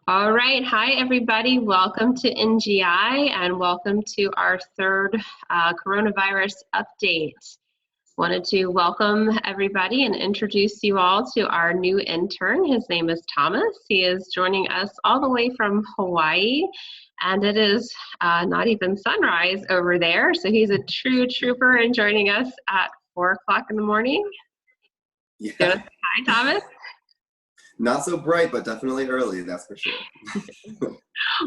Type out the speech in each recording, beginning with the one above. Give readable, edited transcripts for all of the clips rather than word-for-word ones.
All right. Hi, everybody. Welcome to NGI and welcome to our third coronavirus update. Wanted to welcome everybody and introduce you all to our new intern. His name is Thomas. He is joining us all the way from Hawaii, and it is not even sunrise over there. So he's a true trooper and joining us at 4 o'clock in the morning. Yeah. Hi, Thomas. Not so bright, but definitely early, that's for sure.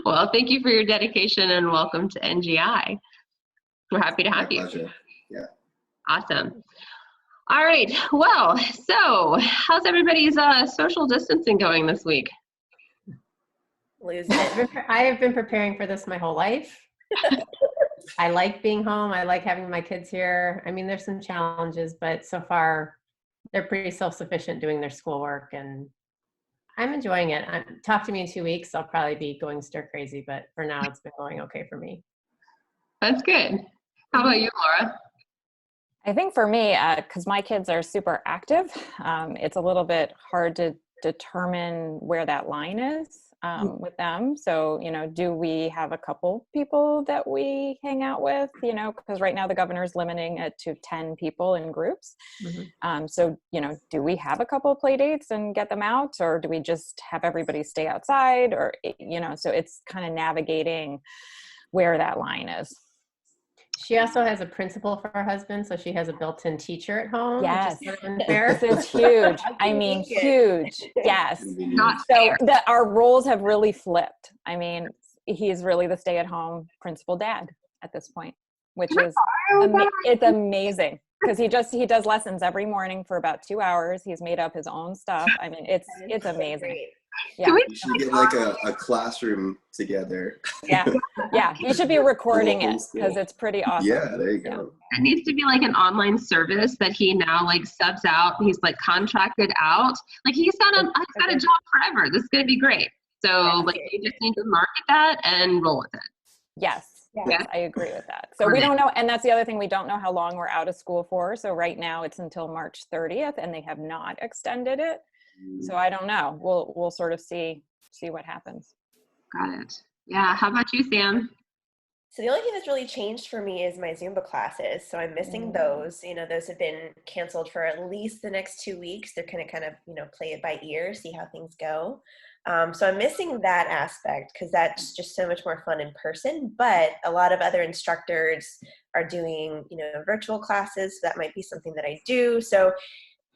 Well, thank you for your dedication and welcome to NGI. We're happy to have you. My pleasure. Yeah. Awesome. All right. Well, so how's everybody's social distancing going this week? Losing it. I have been preparing for this my whole life. I like being home. I like having my kids here. I mean, there's some challenges, but so far they're pretty self-sufficient doing their schoolwork, and I'm enjoying it. Talk to me in 2 weeks. I'll probably be going stir crazy, but for now it's been going okay for me. That's good. How about you, Laura? I think for me, because my kids are super active, it's a little bit hard to determine where that line is with them. So, do we have a couple people that we hang out with, because right now the governor's limiting it to 10 people in groups. So, do we have a couple play dates and get them out, or do we just have everybody stay outside, or, so it's kind of navigating where that line is. She also has a principal for her husband, so she has a built-in teacher at home. Yes. Which is sort of unfair. This is huge. I mean, huge. Yes. Not So our roles have really flipped. I mean, he's really the stay-at-home principal dad at this point, which is it's amazing because he does lessons every morning for about 2 hours. He's made up his own stuff. I mean, it's amazing. Yeah. We should get like a classroom together. Yeah. You should be recording it because it's pretty awesome. Yeah, there you go. It needs to be like an online service that he now like subs out. He's like contracted out. Like he's got a job forever. This is gonna be great. So like you just need to market that and roll with it. Yes, I agree with that. So we don't know, and that's the other thing, we don't know how long we're out of school for. So right now it's until March 30th and they have not extended it. So I don't know. We'll sort of see what happens. Got it. Yeah. How about you, Sam? So the only thing that's really changed for me is my Zumba classes. So I'm missing those. Those have been canceled for at least the next 2 weeks. They're kind of play it by ear, see how things go. So I'm missing that aspect because that's just so much more fun in person. But a lot of other instructors are doing, virtual classes. So that might be something that I do. So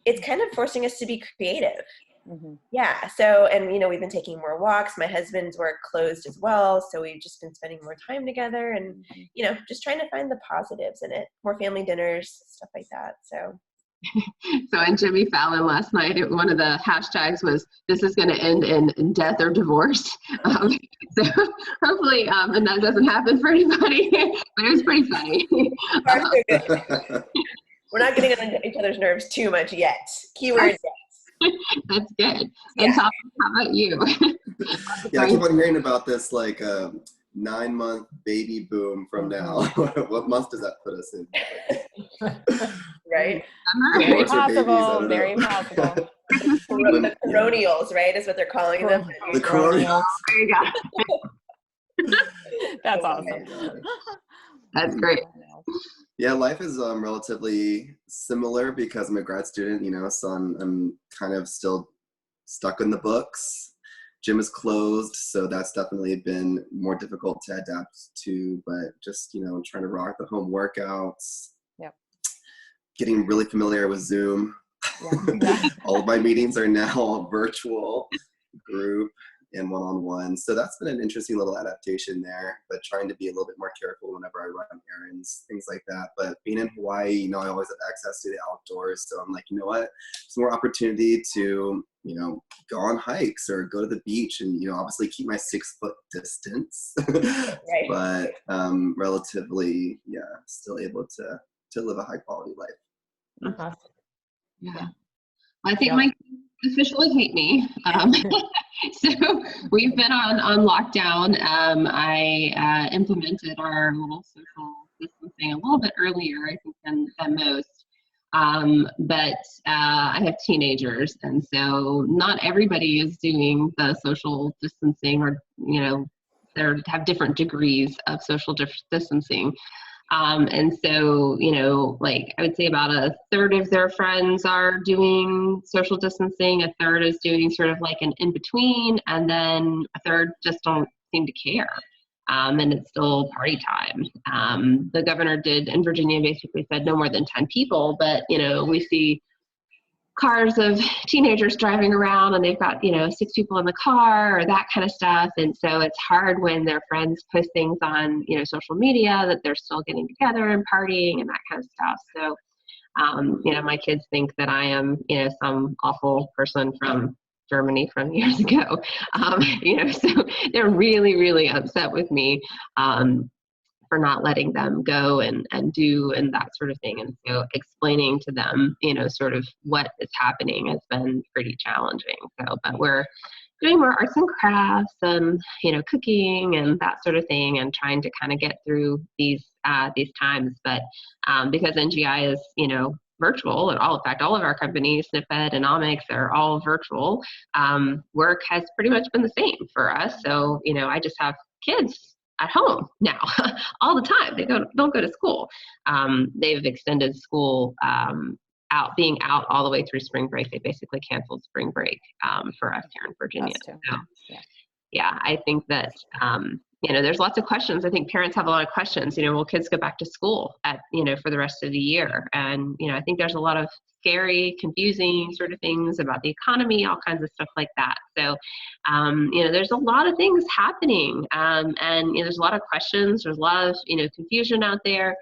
it's kind of forcing us to be creative. Yeah. So, and, we've been taking more walks. My husband's work closed as well. So we've just been spending more time together and, just trying to find the positives in it. More family dinners, stuff like that. So. So on Jimmy Fallon last night, one of the hashtags was, "This is going to end in death or divorce." So hopefully, and that doesn't happen for anybody, but it was pretty funny. We're not getting on each other's nerves too much yet. Keyword yes. That's good. And Tom, how about you? Yeah, I keep on hearing about this 9-month baby boom from now. What month does that put us in? Right? Very possible. Very possible. The coronials, right, is what they're calling them. The coronials. There you go. That's awesome. That's great. Yeah, life is relatively similar because I'm a grad student, so I'm kind of still stuck in the books. Gym is closed, so that's definitely been more difficult to adapt to, but just, trying to rock the home workouts. Yep. Getting really familiar with Zoom. Yeah. All of my meetings are now virtual, group, and one-on-one. So that's been an interesting little adaptation there, but trying to be a little bit more careful whenever I run errands, things like that. But being in Hawaii, I always have access to the outdoors. So I'm like, you know what? It's more opportunity to, go on hikes or go to the beach and, obviously keep my 6-foot distance, Right. but relatively, still able to live a high quality life. Awesome. Yeah. I think my kids officially hate me. So we've been on lockdown. I implemented our little social distancing a little bit earlier, I think, than most. But I have teenagers, and so not everybody is doing the social distancing, or, you know, they have different degrees of social distancing. And so, you know, like I would say about a third of their friends are doing social distancing, a third is doing sort of like an in-between, and then a third just don't seem to care. And it's still party time. The governor did in Virginia basically said no more than 10 people, but, you know, we see cars of teenagers driving around and they've got, you know, 6 people in the car or that kind of stuff. And so it's hard when their friends post things on, you know, social media that they're still getting together and partying and that kind of stuff. So, you know, my kids think that I am, you know, some awful person from Germany from years ago. You know, so they're really, really upset with me. For not letting them go and do and that sort of thing. And so explaining to them, you know, sort of what is happening has been pretty challenging. So, but we're doing more arts and crafts and, you know, cooking and that sort of thing, and trying to kind of get through these times. But because NGI is, you know, virtual, and in fact, all of our companies, Snippet and Omics, are all virtual, work has pretty much been the same for us. So, you know, I just have kids at home now all the time. They don't go to school. They've extended school being out all the way through spring break. They basically canceled spring break for us here in Virginia. So, yeah, I think that you know, there's lots of questions. I think parents have a lot of questions. You know, will kids go back to school you know, for the rest of the year? And, you know, I think there's a lot of scary, confusing sort of things about the economy, all kinds of stuff like that. So, you know, there's a lot of things happening, and, you know, there's a lot of questions. There's a lot of, you know, confusion out there.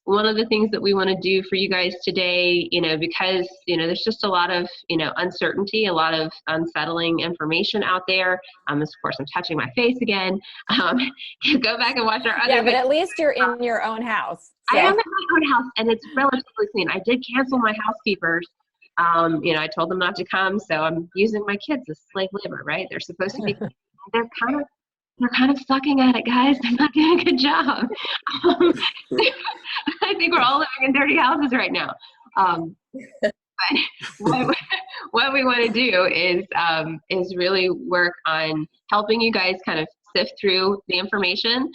One of the things that we want to do for you guys today, you know, because, you know, there's just a lot of, you know, uncertainty, a lot of unsettling information out there. Of course, I'm touching my face again. Go back and watch our other Yeah, but at least you're in your own house. So. I am in my own house, and it's relatively clean. I did cancel my housekeepers. You know, I told them not to come, so I'm using my kids as slave labor, right? They're supposed to be, they're kind of sucking at it, guys. They're not doing a good job. I think we're all living in dirty houses right now. But what we want to do is really work on helping you guys kind of sift through the information.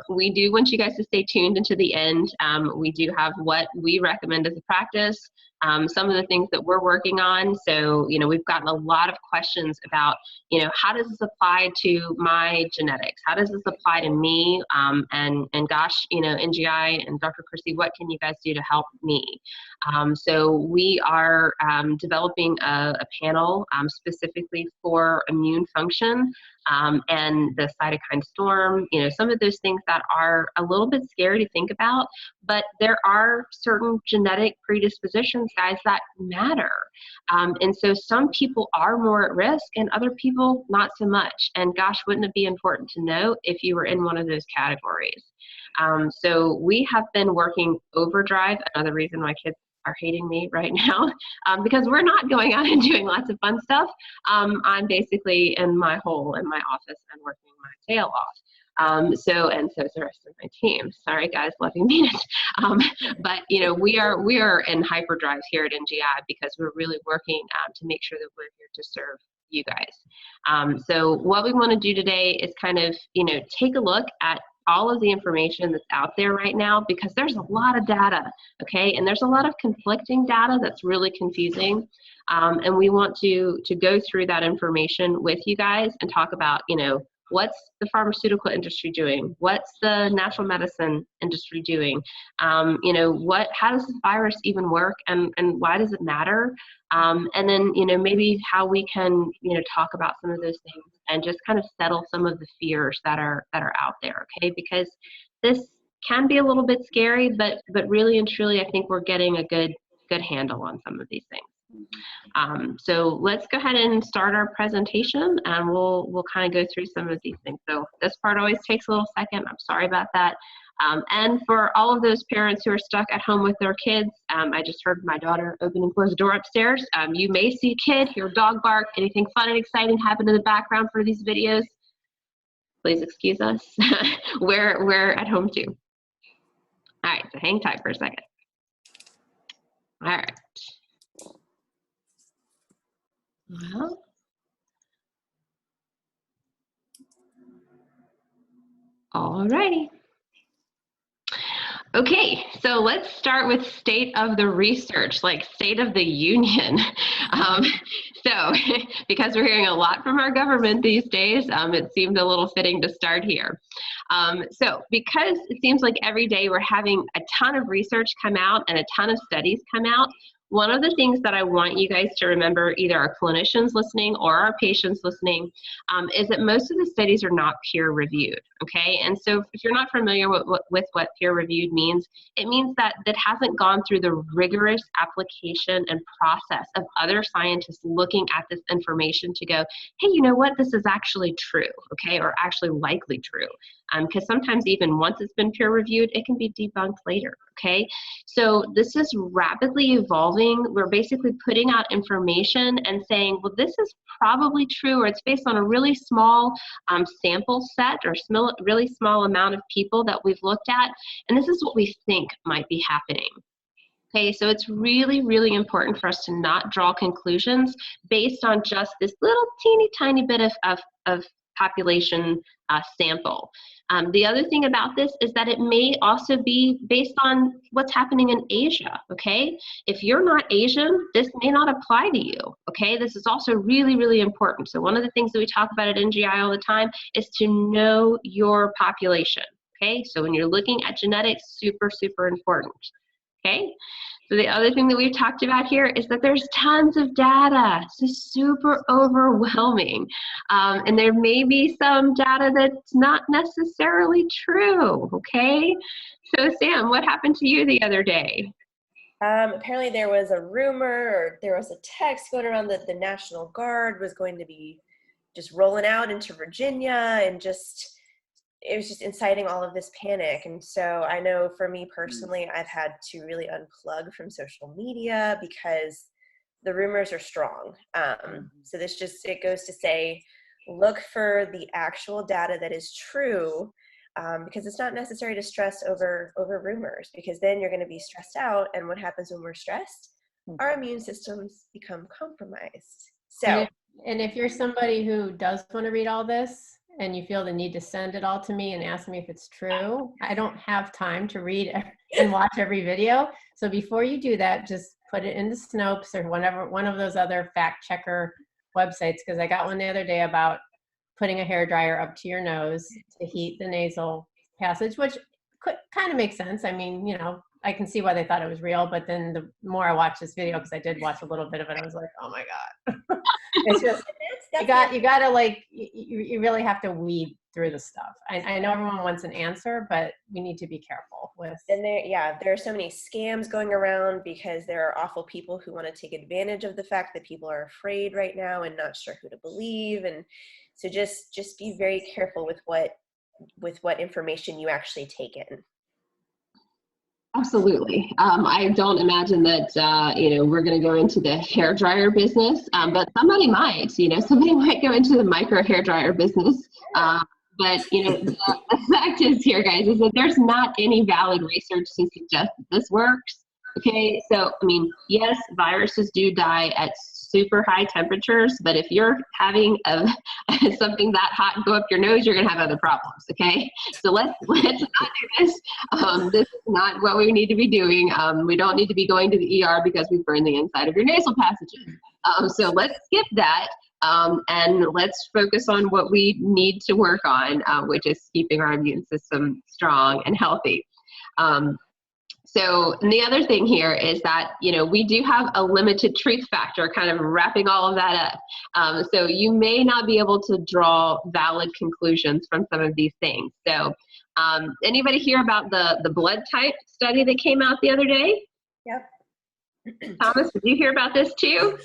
We do want you guys to stay tuned into the end. We do have what we recommend as a practice, some of the things that we're working on. So, you know, we've gotten a lot of questions about, you know, how does this apply to my genetics? How does this apply to me? And gosh, you know, NGI and Dr. Chrissy, what can you guys do to help me? So we are developing a panel specifically for immune function and the cytokine storm, you know, some of those things that are a little bit scary to think about, but there are certain genetic predispositions, guys, that matter. And so some people are more at risk and other people not so much. And gosh, wouldn't it be important to know if you were in one of those categories? So we have been working overdrive, another reason my kids are hating me right now, because we're not going out and doing lots of fun stuff. I'm basically in my hole in my office and working my tail off. So is the rest of my team. Sorry guys, love you, mean it. But you know, we are in hyperdrive here at NGI because we're really working to make sure that we're here to serve you guys. So what we want to do today is kind of, you know, take a look at all of the information that's out there right now, because there's a lot of data, okay? And there's a lot of conflicting data that's really confusing. And we want to go through that information with you guys and talk about, you know, what's the pharmaceutical industry doing? What's the natural medicine industry doing? You know, how does this virus even work, and why does it matter? And then, you know, maybe how we can, you know, talk about some of those things and just kind of settle some of the fears that are out there, okay? Because this can be a little bit scary, but really and truly, I think we're getting a good handle on some of these things. So let's go ahead and start our presentation, and we'll kind of go through some of these things. So this part always takes a little second. I'm sorry about that. And for all of those parents who are stuck at home with their kids, I just heard my daughter open and close the door upstairs. You may see a kid, hear a dog bark, anything fun and exciting happen in the background for these videos. Please excuse us. We're at home too. All right, so hang tight for a second. All right. Well, all righty. Okay, so let's start with state of the research, like state of the union. So because we're hearing a lot from our government these days, it seemed a little fitting to start here. So because it seems like every day we're having a ton of research come out and a ton of studies come out, one of the things that I want you guys to remember, either our clinicians listening or our patients listening, is that most of the studies are not peer reviewed, okay? And so if you're not familiar with what peer reviewed means, it means that that hasn't gone through the rigorous application and process of other scientists looking at this information to go, hey, you know what, this is actually true, okay, or actually likely true. Because sometimes even once it's been peer reviewed, it can be debunked later, okay? So this is rapidly evolving. We're basically putting out information and saying, well, this is probably true, or it's based on a really small sample set or really small amount of people that we've looked at, and this is what we think might be happening. Okay, so it's really, really important for us to not draw conclusions based on just this little teeny tiny bit of population sample. The other thing about this is that it may also be based on what's happening in Asia, okay? If you're not Asian, this may not apply to you, okay? This is also really, really important. So one of the things that we talk about at NGI all the time is to know your population, okay? So when you're looking at genetics, super, super important, okay? So the other thing that we've talked about here is that there's tons of data. This is super overwhelming. And there may be some data that's not necessarily true, okay? So Sam, what happened to you the other day? Apparently there was a rumor, or there was a text going around that the National Guard was going to be just rolling out into Virginia, and it was just inciting all of this panic. And so I know for me personally, I've had to really unplug from social media because the rumors are strong. So it goes to say, look for the actual data that is true, because it's not necessary to stress over rumors, because then you're going to be stressed out. And what happens when we're stressed? Our immune systems become compromised. So, and if you're somebody who does want to read all this, and you feel the need to send it all to me and ask me if it's true, I don't have time to read and watch every video. So before you do that, just put it into Snopes or one of those other fact checker websites, because I got one the other day about putting a hairdryer up to your nose to heat the nasal passage, which kind of makes sense. I mean, you know, I can see why they thought it was real, but then the more I watch this video, because I did watch a little bit of it, I was like, oh my God. It's just, you gotta like, you really have to weed through the stuff. I know everyone wants an answer, but we need to be careful with. And there are so many scams going around because there are awful people who want to take advantage of the fact that people are afraid right now and not sure who to believe. And so just be very careful with what information you actually take in. Absolutely. I don't imagine that, we're going to go into the hairdryer business, but somebody might, somebody might go into the micro hairdryer business. But, the fact is here, guys, is that there's not any valid research to suggest that this works. Okay, so, I mean, yes, viruses do die at super high temperatures, but if you're having something that hot go up your nose, you're going to have other problems, okay? So let's not do this. This is not what we need to be doing. We don't need to be going to the ER because we burned the inside of your nasal passages. So let's skip that. And let's focus on what we need to work on, which is keeping our immune system strong and healthy. So, and the other thing here is that, we do have a limited truth factor, kind of wrapping all of that up. So you may not be able to draw valid conclusions from some of these things. So anybody hear about the blood type study that came out the other day? Yep. Thomas, did you hear about this too?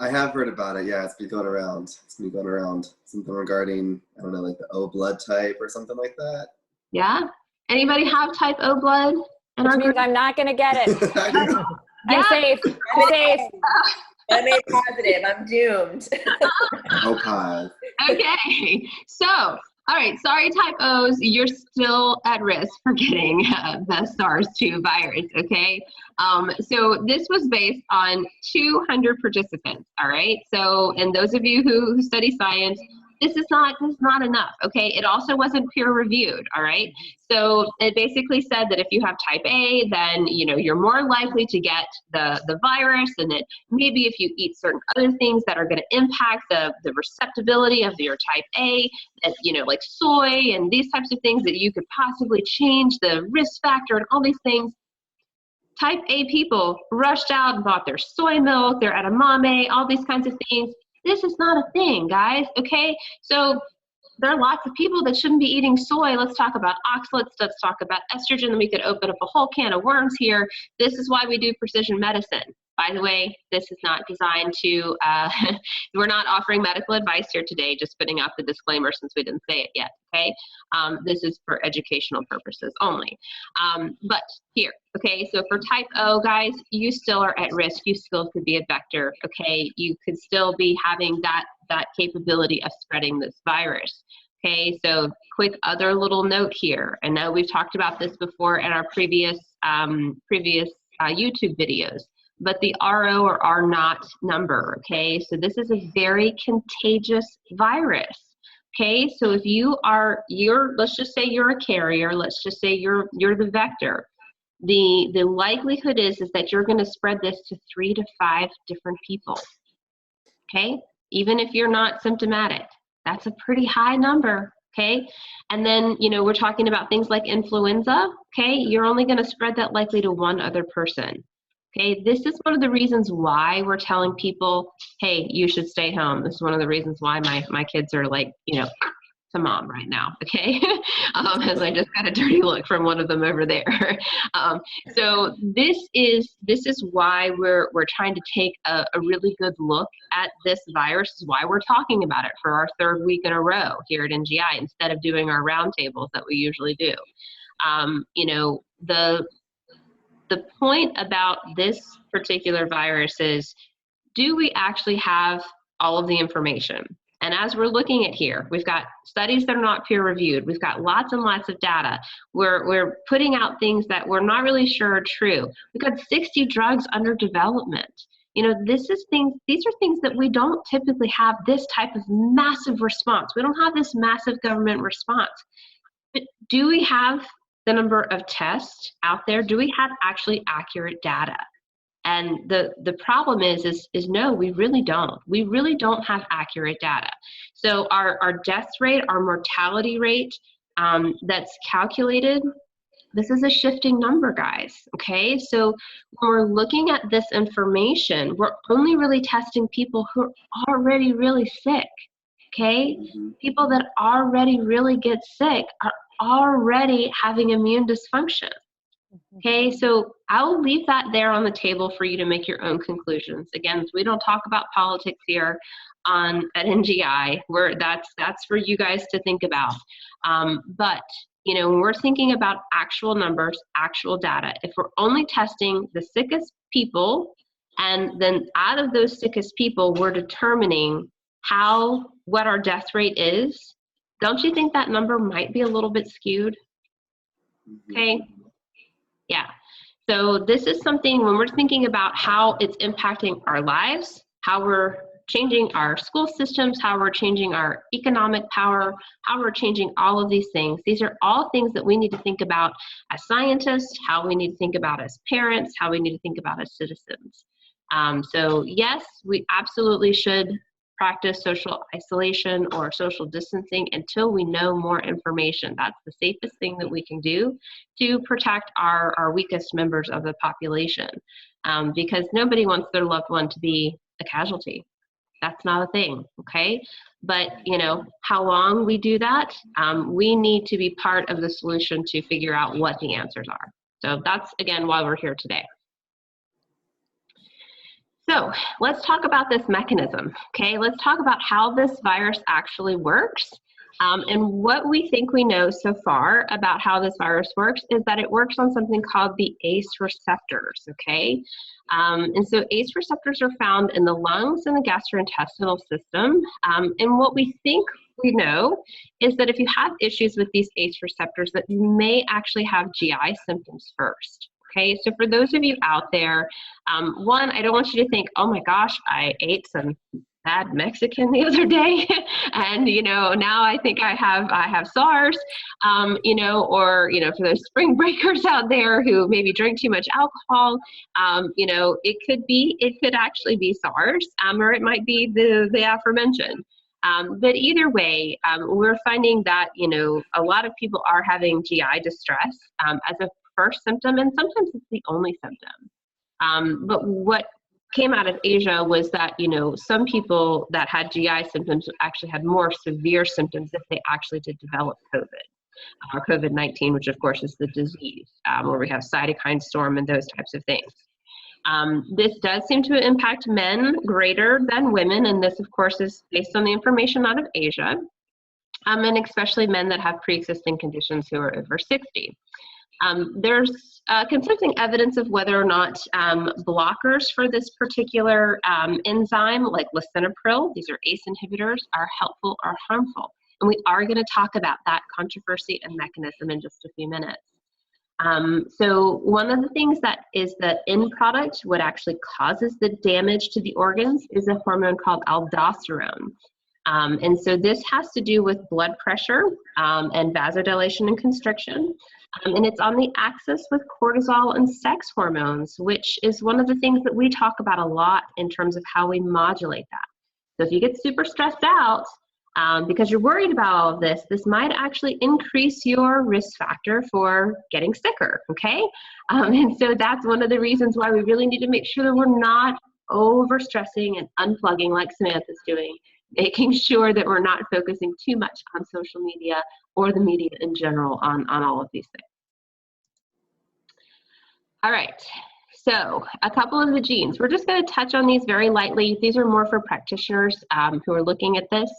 I have heard about it. Yeah, it's been going around. Something regarding, I don't know, like the O blood type or something like that. Yeah. Anybody have type O blood? Which means I'm not going to get it. I'm safe. I'm A positive. I'm doomed. Okay. Okay. So All right, sorry, type O's, you're still at risk for getting the SARS-2 virus, okay? So this was based on 200 participants, all right? So, and those of you who study science, this is not enough, okay? It also wasn't peer reviewed, all right? So it basically said that if you have type A, then you're more likely to get the virus, and that maybe if you eat certain other things that are going to impact the receptibility of your type A, that, like soy and these types of things, that you could possibly change the risk factor and all these things. Type A people rushed out and bought their soy milk, their edamame, all these kinds of things. This is not a thing, guys, okay? So there are lots of people that shouldn't be eating soy. Let's talk about oxalates. Let's talk about estrogen. We could open up a whole can of worms here. This is why we do precision medicine. By the way, this is not designed to, we're not offering medical advice here today, just putting out the disclaimer since we didn't say it yet, okay? This is for educational purposes only. But here, okay, so for type O, guys, you still are at risk. You still could be a vector, okay? You could still be having that capability of spreading this virus. Okay, so quick other little note here. I know we've talked about this before in our previous YouTube videos, but the RO or R naught number, okay? So this is a very contagious virus, okay? So if let's just say you're a carrier, let's just say you're the vector, the likelihood is that you're gonna spread this to 3 to 5 different people, okay? Even if you're not symptomatic. That's a pretty high number, okay? And then, we're talking about things like influenza, okay? You're only gonna spread that likely to 1 other person, okay? This is one of the reasons why we're telling people, hey, you should stay home. This is one of the reasons why my kids are like, to mom right now, okay? As I just got a dirty look from one of them over there. So this is why we're trying to take a really good look at this virus. This is why we're talking about it for our 3rd week in a row here at NGI instead of doing our roundtables that we usually do. The point about this particular virus is, do we actually have all of the information? And as we're looking at here, we've got studies that are not peer reviewed. We've got lots and lots of data. We're putting out things that we're not really sure are true. We've got 60 drugs under development. These are things that we don't typically have this type of massive response. We don't have this massive government response. But do we have the number of tests out there? Do we have actually accurate data? And the problem is no, we really don't. We really don't have accurate data. So our death rate, our mortality rate that's calculated, this is a shifting number, guys, okay? So when we're looking at this information, we're only really testing people who are already really sick, okay? People that already really get sick are already having immune dysfunction. Okay, so I'll leave that there on the table for you to make your own conclusions. Again, we don't talk about politics here at NGI. That's for you guys to think about. But when we're thinking about actual numbers, actual data, if we're only testing the sickest people, and then out of those sickest people, we're determining what our death rate is, don't you think that number might be a little bit skewed? Okay. Yeah, so this is something when we're thinking about how it's impacting our lives, how we're changing our school systems, how we're changing our economic power, how we're changing all of these things. These are all things that we need to think about as scientists, how we need to think about as parents, how we need to think about as citizens. So yes, we absolutely should practice social isolation or social distancing until we know more information. That's the safest thing that we can do to protect our weakest members of the population, because nobody wants their loved one to be a casualty. That's not a thing, okay? But how long we do that, we need to be part of the solution to figure out what the answers are. So that's, again, why we're here today. So let's talk about this mechanism, okay? Let's talk about how this virus actually works And what we think we know so far about how this virus works is that it works on something called the ACE receptors, okay? And so ACE receptors are found in the lungs and the gastrointestinal system. And what we think we know is that if you have issues with these ACE receptors, that you may actually have GI symptoms first. Okay, so for those of you out there, one, I don't want you to think, oh my gosh, I ate some bad Mexican the other day, and now I think I have SARS, or for those spring breakers out there who maybe drink too much alcohol, it could actually be SARS, or it might be the aforementioned. But either way, we're finding that a lot of people are having GI distress as a first symptom, and sometimes it's the only symptom. But what came out of Asia was that, some people that had GI symptoms actually had more severe symptoms if they actually did develop COVID, or COVID-19, which of course is the disease, where we have cytokine storm and those types of things. This does seem to impact men greater than women, and this of course is based on the information out of Asia, and especially men that have pre-existing conditions who are over 60. There's conflicting evidence of whether or not blockers for this particular enzyme, like lisinopril, these are ACE inhibitors, are helpful or harmful. And we are going to talk about that controversy and mechanism in just a few minutes. So one of the things that is the end product, what actually causes the damage to the organs, is a hormone called aldosterone. And so this has to do with blood pressure and vasodilation and constriction. And it's on the axis with cortisol and sex hormones, which is one of the things that we talk about a lot in terms of how we modulate that. So if you get super stressed out because you're worried about all of this, this might actually increase your risk factor for getting sicker, okay? And so that's one of the reasons why we really need to make sure that we're not overstressing and unplugging like Samantha's doing, making sure that we're not focusing too much on social media or the media in general on all of these things. All right, so a couple of the genes. We're just going to touch on these very lightly. These are more for practitioners who are looking at this.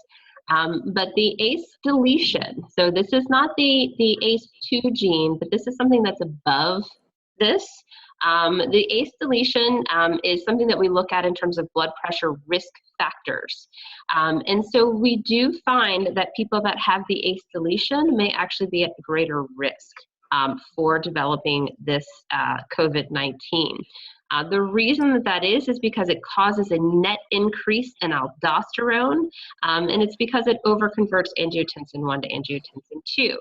But the ACE deletion, so this is not the ACE2 gene, but this is something that's above this. The ACE deletion is something that we look at in terms of blood pressure risk factors. And so we do find that people that have the ACE deletion may actually be at greater risk for developing this COVID-19. The reason that is because it causes a net increase in aldosterone, and it's because it overconverts angiotensin 1 to angiotensin 2.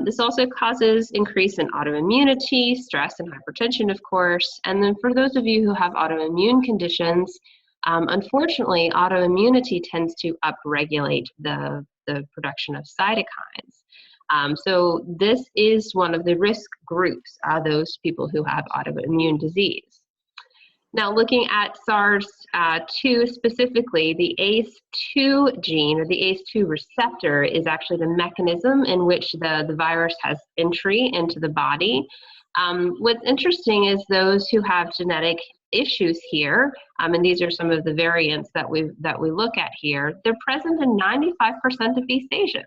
This also causes increase in autoimmunity, stress, and hypertension, of course. And then for those of you who have autoimmune conditions, unfortunately, autoimmunity tends to upregulate the production of cytokines. So this is one of the risk groups, those people who have autoimmune disease. Now, looking at SARS-2 specifically, the ACE2 gene, or the ACE2 receptor, is actually the mechanism in which the virus has entry into the body. What's interesting is those who have genetic issues here, and these are some of the variants that we look at here, they're present in 95% of East Asians.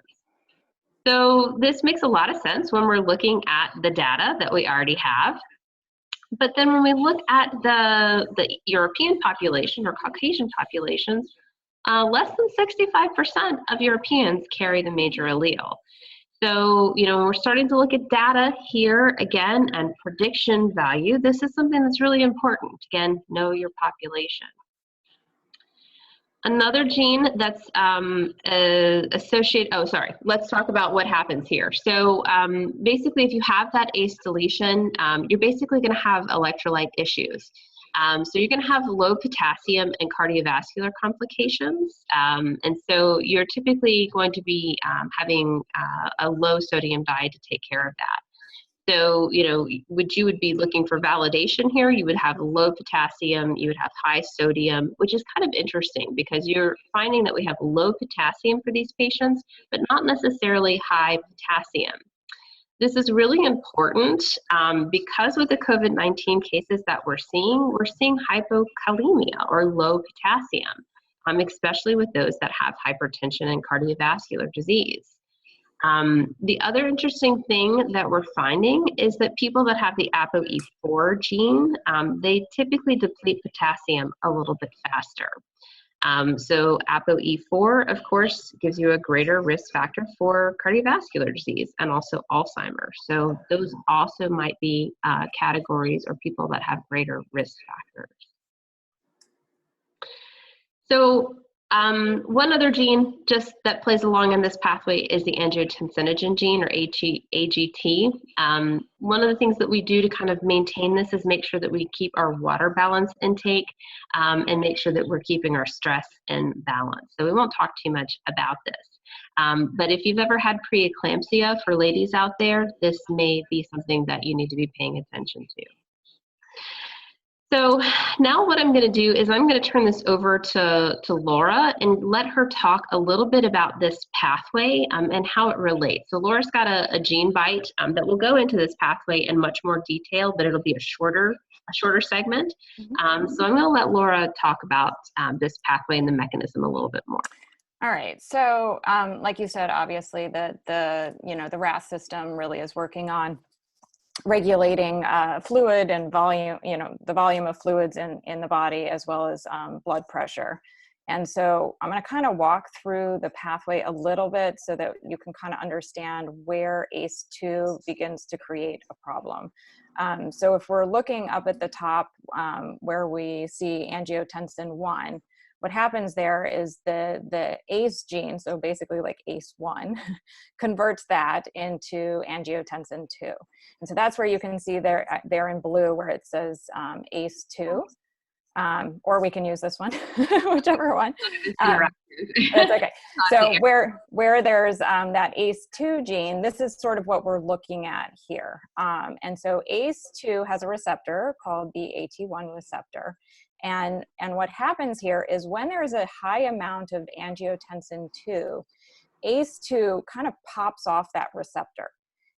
So this makes a lot of sense when we're looking at the data that we already have. But then when we look at the European population or Caucasian populations, less than 65% of Europeans carry the major allele. So, we're starting to look at data here again and prediction value. This is something that's really important. Again, know your population. Another gene that's associated, let's talk about what happens here. So basically, if you have that ACE deletion, you're basically going to have electrolyte issues. So you're going to have low potassium and cardiovascular complications. And so you're typically going to be having a low sodium diet to take care of that. So, you would be looking for validation here. You would have low potassium, you would have high sodium, which is kind of interesting because you're finding that we have low potassium for these patients, but not necessarily high potassium. This is really important because with the COVID-19 cases that we're seeing hypokalemia or low potassium. especially with those that have hypertension and cardiovascular disease. The other interesting thing that we're finding is that people that have the ApoE4 gene, they typically deplete potassium a little bit faster. So ApoE4, of course, gives you a greater risk factor for cardiovascular disease and also Alzheimer's. So those also might be categories or people that have greater risk factors. So one other gene just that plays along in this pathway is the angiotensinogen gene, or AGT. One of the things that we do to kind of maintain this is make sure that we keep our water balance intake and make sure that we're keeping our stress in balance. So we won't talk too much about this. But if you've ever had preeclampsia, for ladies out there, this may be something that you need to be paying attention to. So now what I'm going to do is I'm going to turn this over to Laura and let her talk a little bit about this pathway and how it relates. So Laura's got a gene bite that will go into this pathway in much more detail, but it'll be a shorter segment. So I'm going to let Laura talk about this pathway and the mechanism a little bit more. All right. So like you said, obviously the RAS system really is working on regulating fluid and volume, the volume of fluids in the body, as well as blood pressure. And so I'm going to kind of walk through the pathway a little bit so that you can kind of understand where ACE2 begins to create a problem. So if we're looking up at the top where we see angiotensin 1, what happens there is the ACE gene, so basically like ACE1, converts that into angiotensin 2. And so that's where you can see there in blue where it says ACE2, or we can use this one, whichever one. That's okay. So where there's that ACE2 gene, this is sort of what we're looking at here. And so ACE2 has a receptor called the AT1 receptor. And what happens here is when there's a high amount of angiotensin 2, ACE2 kind of pops off that receptor.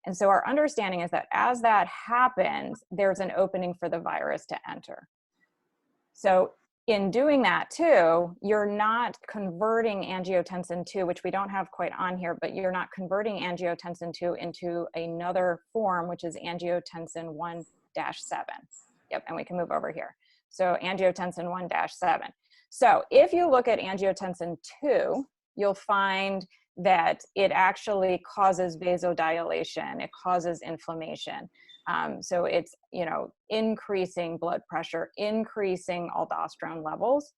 And so our understanding is that as that happens, there's an opening for the virus to enter. So in doing that too, you're not converting angiotensin 2, which we don't have quite on here, but you're not converting angiotensin 2 into another form, which is angiotensin 1-7. Yep, and we can move over here. So angiotensin 1-7. So if you look at angiotensin 2, you'll find that it actually causes vasodilation, it causes inflammation. So it's, increasing blood pressure, increasing aldosterone levels,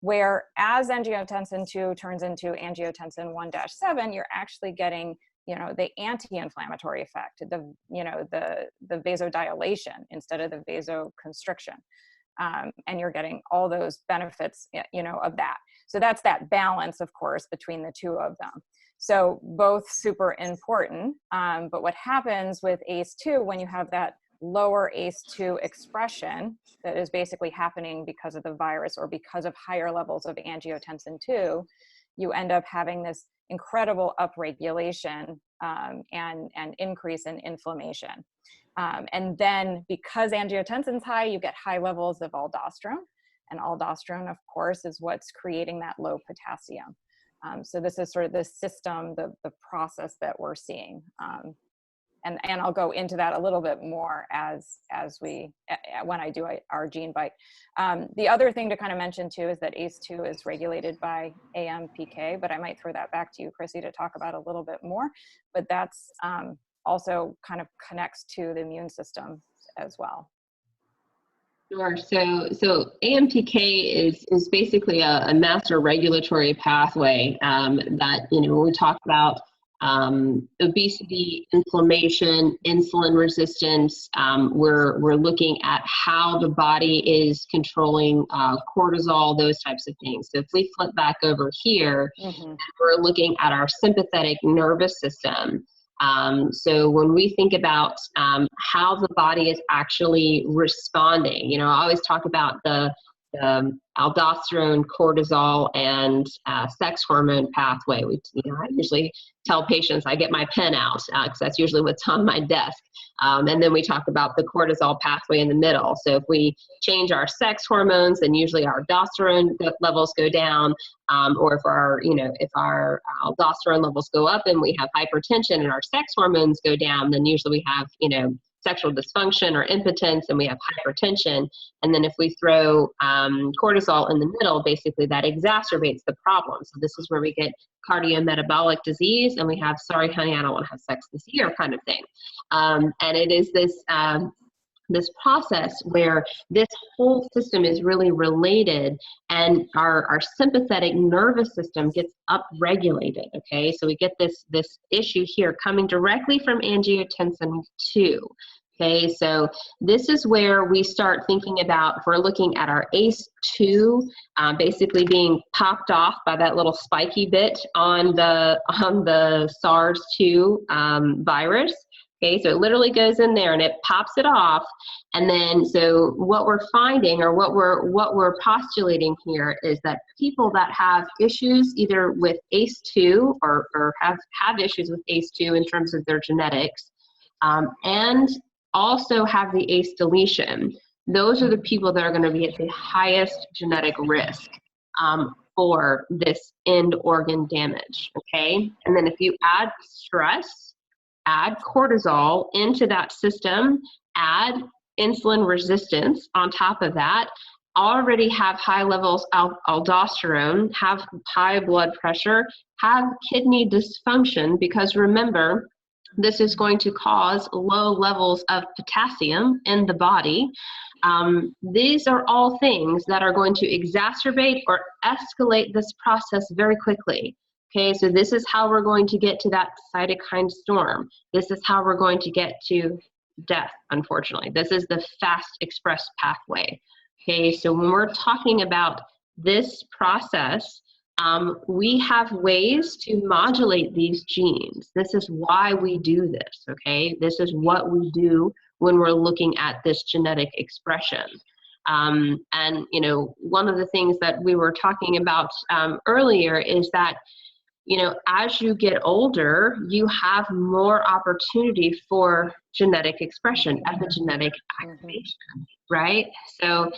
where as angiotensin 2 turns into angiotensin 1-7, you're actually getting, the anti-inflammatory effect, the vasodilation instead of the vasoconstriction. And you're getting all those benefits, of that. So that's that balance, of course, between the two of them. So both super important, but what happens with ACE2 when you have that lower ACE2 expression that is basically happening because of the virus or because of higher levels of angiotensin 2, you end up having this incredible upregulation and increase in inflammation. And then because angiotensin is high, you get high levels of aldosterone. And aldosterone, of course, is what's creating that low potassium. So this is sort of the system, the process that we're seeing. And I'll go into that a little bit more when I do our gene bite. The other thing to kind of mention too is that ACE2 is regulated by AMPK, but I might throw that back to you, Chrissy, to talk about a little bit more. But that's also kind of connects to the immune system as well. Sure. So AMPK is basically a master regulatory pathway that, when we talk about obesity, inflammation, insulin resistance, we're looking at how the body is controlling cortisol, those types of things. So if we flip back over here, we're looking at our sympathetic nervous system. So when we think about how the body is actually responding, I always talk about the aldosterone, cortisol, and sex hormone pathway. I usually tell patients, I get my pen out because that's usually what's on my desk. And then we talk about the cortisol pathway in the middle. So if we change our sex hormones, then usually our aldosterone levels go down, or if our aldosterone levels go up and we have hypertension and our sex hormones go down, then usually we have, sexual dysfunction or impotence, and we have hypertension. And then if we throw cortisol in the middle, basically that exacerbates the problem. So this is where we get cardiometabolic disease, and we have, sorry, honey, I don't want to have sex this year kind of thing. And it is this process where this whole system is really related, and our sympathetic nervous system gets upregulated, okay? So we get this issue here coming directly from angiotensin 2, okay? So this is where we start thinking about, if we're looking at our ACE2 basically being popped off by that little spiky bit on the SARS-2 virus. Okay, so it literally goes in there and it pops it off. And then, so what we're finding, or what we're postulating here, is that people that have issues either with ACE2 or have issues with ACE2 in terms of their genetics, and also have the ACE deletion, those are the people that are going to be at the highest genetic risk for this end organ damage. Okay, and then if you add stress, add cortisol into that system, add insulin resistance on top of that, already have high levels of aldosterone, have high blood pressure, have kidney dysfunction, because remember, this is going to cause low levels of potassium in the body. These are all things that are going to exacerbate or escalate this process very quickly. Okay, so this is how we're going to get to that cytokine storm. This is how we're going to get to death, unfortunately. This is the fast express pathway. Okay, so when we're talking about this process, we have ways to modulate these genes. This is why we do this, okay? This is what we do when we're looking at this genetic expression. And, one of the things that we were talking about earlier is that as you get older, you have more opportunity for genetic expression, epigenetic activation, right? So,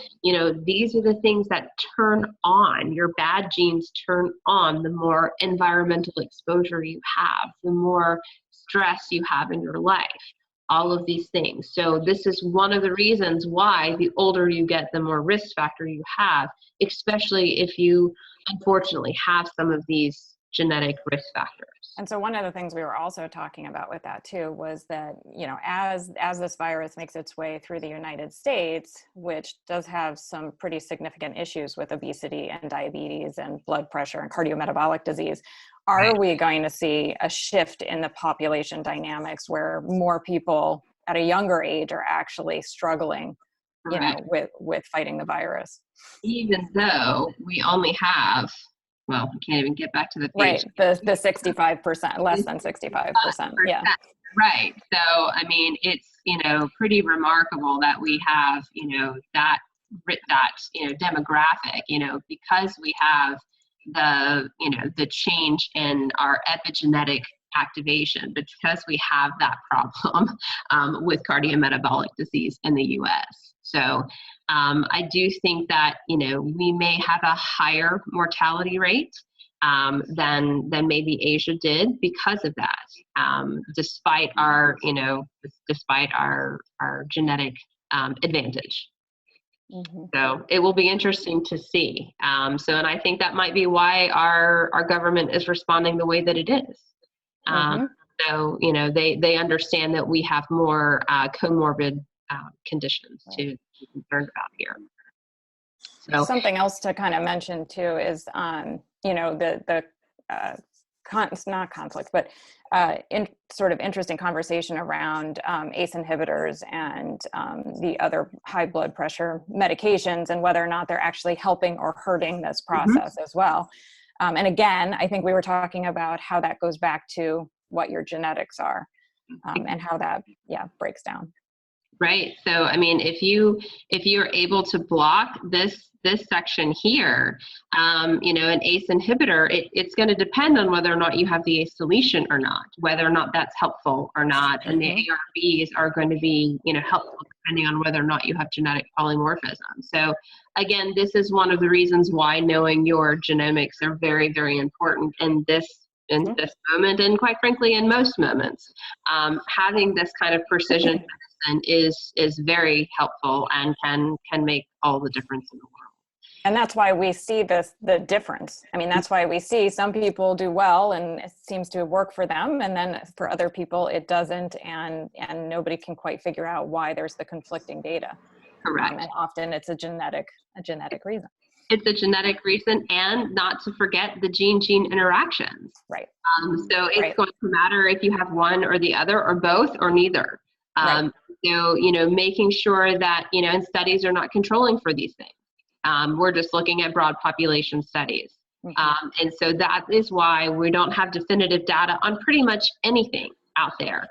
these are the things that turn on, your bad genes turn on the more environmental exposure you have, the more stress you have in your life, all of these things. So this is one of the reasons why the older you get, the more risk factor you have, especially if you unfortunately have some of these genetic risk factors. And so one of the things we were also talking about with that too was that, as this virus makes its way through the United States, which does have some pretty significant issues with obesity and diabetes and blood pressure and cardiometabolic disease, are we going to see a shift in the population dynamics where more people at a younger age are actually struggling, with fighting the virus? Even though we only have, well, we can't even get back to the page. Right, the 65%, less than 65%, yeah. Right, so, it's, pretty remarkable that we have, that demographic, because we have the change in our epigenetic activation, but because we have that problem with cardiometabolic disease in the U.S. So I do think that, we may have a higher mortality rate than maybe Asia did because of that, despite our genetic advantage. Mm-hmm. So it will be interesting to see. And I think that might be why our government is responding the way that it is. So, they understand that we have more comorbid conditions to be concerned about here. So something else to kind of mention too is, it's not conflict, but sort of interesting conversation around ACE inhibitors and the other high blood pressure medications and whether or not they're actually helping or hurting this process as well. And again, I think we were talking about how that goes back to what your genetics are and how that, breaks down. Right. So, I mean, if you're able to block this section here, you know, an ACE inhibitor, it's going to depend on whether or not you have the ACE deletion or not, whether or not that's helpful or not. And the ARBs are going to be, you know, helpful depending on whether or not you have genetic polymorphism. So again, this is one of the reasons why knowing your genomics are very, very important in this moment, and quite frankly, in most moments. Having this kind of precision medicine is very helpful and can make all the difference in the world. And that's why we see the difference. I mean, that's why we see some people do well and it seems to work for them. And then for other people, it doesn't. And nobody can quite figure out why there's the conflicting data. Correct. And often it's a genetic reason. It's a genetic reason, and not to forget the gene-gene interactions. Right. So it's going to matter if you have one or the other or both or neither. Right. So, you know, making sure that, you know, and studies are not controlling for these things. We're just looking at broad population studies. And so that is why we don't have definitive data on pretty much anything out there,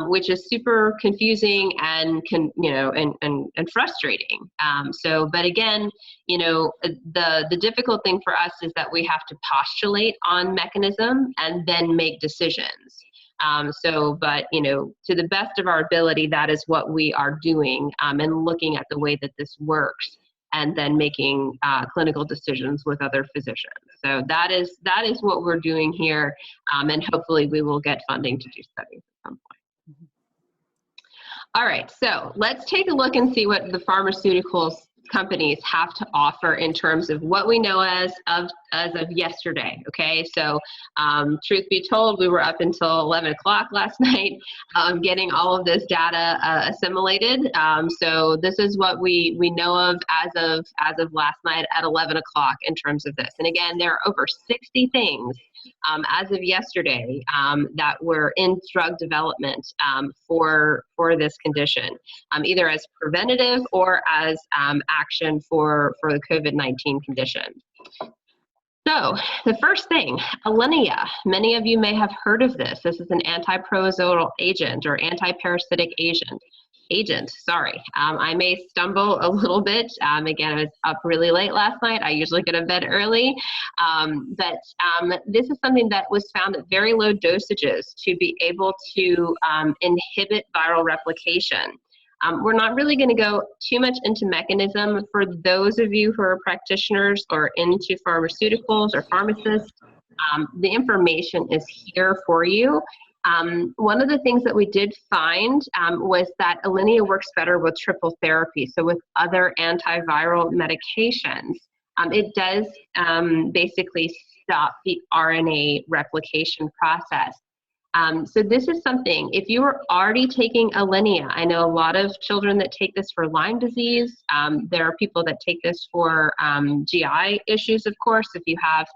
which is super confusing and and frustrating. But again, you know, the difficult thing for us is that we have to postulate on mechanism and then make decisions. But you know, to the best of our ability, that is what we are doing, and looking at the way that this works, and then making clinical decisions with other physicians. So that is what we're doing here, and hopefully we will get funding to do studies at some point. All right, so let's take a look and see what the pharmaceuticals companies have to offer in terms of what we know as of yesterday. Okay, so truth be told, we were up until 11 o'clock last night getting all of this data assimilated. So this is what we know of as of last night at 11 o'clock in terms of this. And again, there are over 60 things as of yesterday that were in drug development for this condition, either as preventative or as action for the COVID-19 condition. So the first thing, Alinea. Many of you may have heard of this. This is an antiprozoal agent or antiparasitic agent. I may stumble a little bit. Again, I was up really late last night. I usually go to bed early. But this is something that was found at very low dosages to be able to inhibit viral replication. We're not really going to go too much into mechanism. For those of you who are practitioners or into pharmaceuticals or pharmacists, the information is here for you. One of the things that we did find was that Alinea works better with triple therapy, so with other antiviral medications. It does basically stop the RNA replication process. So this is something, if you are already taking Alinea, I know a lot of children that take this for Lyme disease. There are people that take this for GI issues, of course, if you have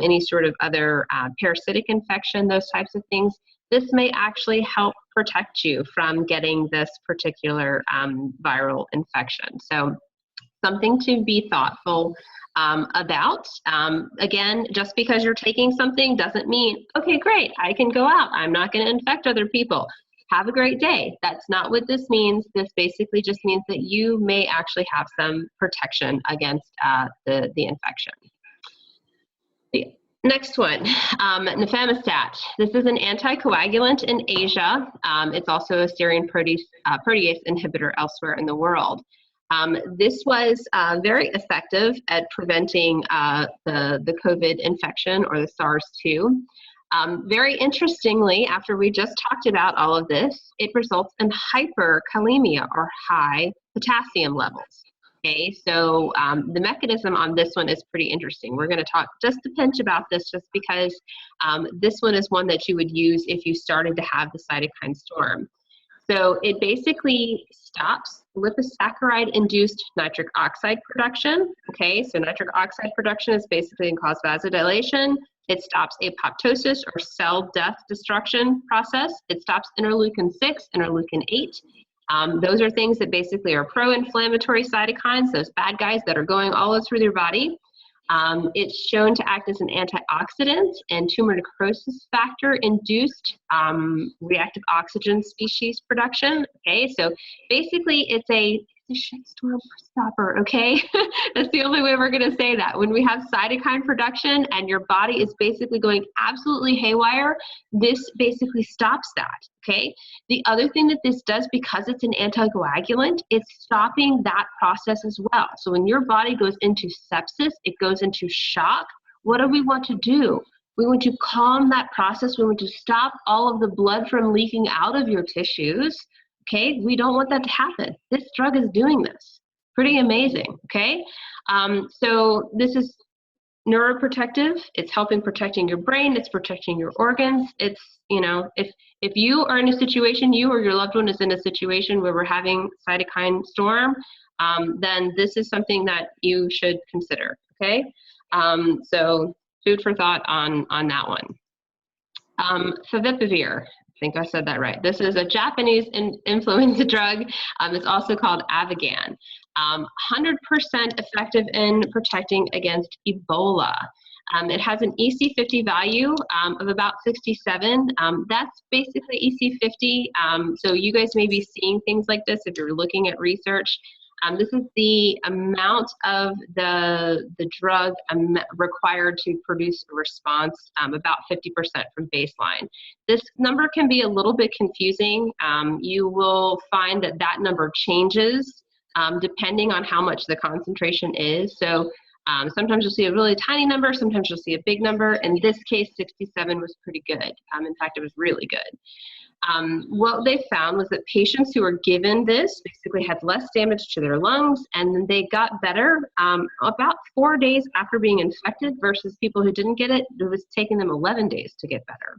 any sort of other parasitic infection, those types of things. This may actually help protect you from getting this particular viral infection. So something to be thoughtful about. Again, just because you're taking something doesn't mean, okay, great, I can go out. I'm not going to infect other people. Have a great day. That's not what this means. This basically just means that you may actually have some protection against the infection. The next one, nifamostat. This is an anticoagulant in Asia. It's also a serine protease inhibitor elsewhere in the world. This was very effective at preventing the COVID infection, or the SARS-2. Very interestingly, after we just talked about all of this, it results in hyperkalemia, or high potassium levels. Okay, so the mechanism on this one is pretty interesting. We're going to talk just a pinch about this, just because this one is one that you would use if you started to have the cytokine storm. So it basically stops liposaccharide-induced nitric oxide production. Okay, so nitric oxide production is basically cause vasodilation. It stops apoptosis, or cell death destruction process. It stops interleukin-6, interleukin-8. Those are things that basically are pro-inflammatory cytokines, those bad guys that are going all through your body. It's shown to act as an antioxidant and tumor necrosis factor induced reactive oxygen species production. Okay, so basically it's a shitstorm stopper, okay? That's the only way we're gonna say that. When we have cytokine production and your body is basically going absolutely haywire, this basically stops that, okay? The other thing that this does, because it's an anticoagulant, it's stopping that process as well. So when your body goes into sepsis, it goes into shock, what do we want to do? We want to calm that process. We want to stop all of the blood from leaking out of your tissues. Okay, we don't want that to happen. This drug is doing this. Pretty amazing, okay? So this is neuroprotective. It's helping protecting your brain. It's protecting your organs. It's, you know, if you are in a situation, you or your loved one is in a situation where we're having cytokine storm, then this is something that you should consider, okay? So food for thought on that one. Favipiravir. I think I said that right. This is a Japanese influenza drug. It's also called Avigan. 100% effective in protecting against Ebola. It has an EC50 value of about 67. That's basically EC50. So you guys may be seeing things like this if you're looking at research. This is the amount of the drug required to produce a response, about 50% from baseline. This number can be a little bit confusing. You will find that that number changes depending on how much the concentration is. So sometimes you'll see a really tiny number, sometimes you'll see a big number. In this case, 67 was pretty good. In fact, it was really good. What they found was that patients who were given this basically had less damage to their lungs, and then they got better about 4 days after being infected versus people who didn't get it. It was taking them 11 days to get better.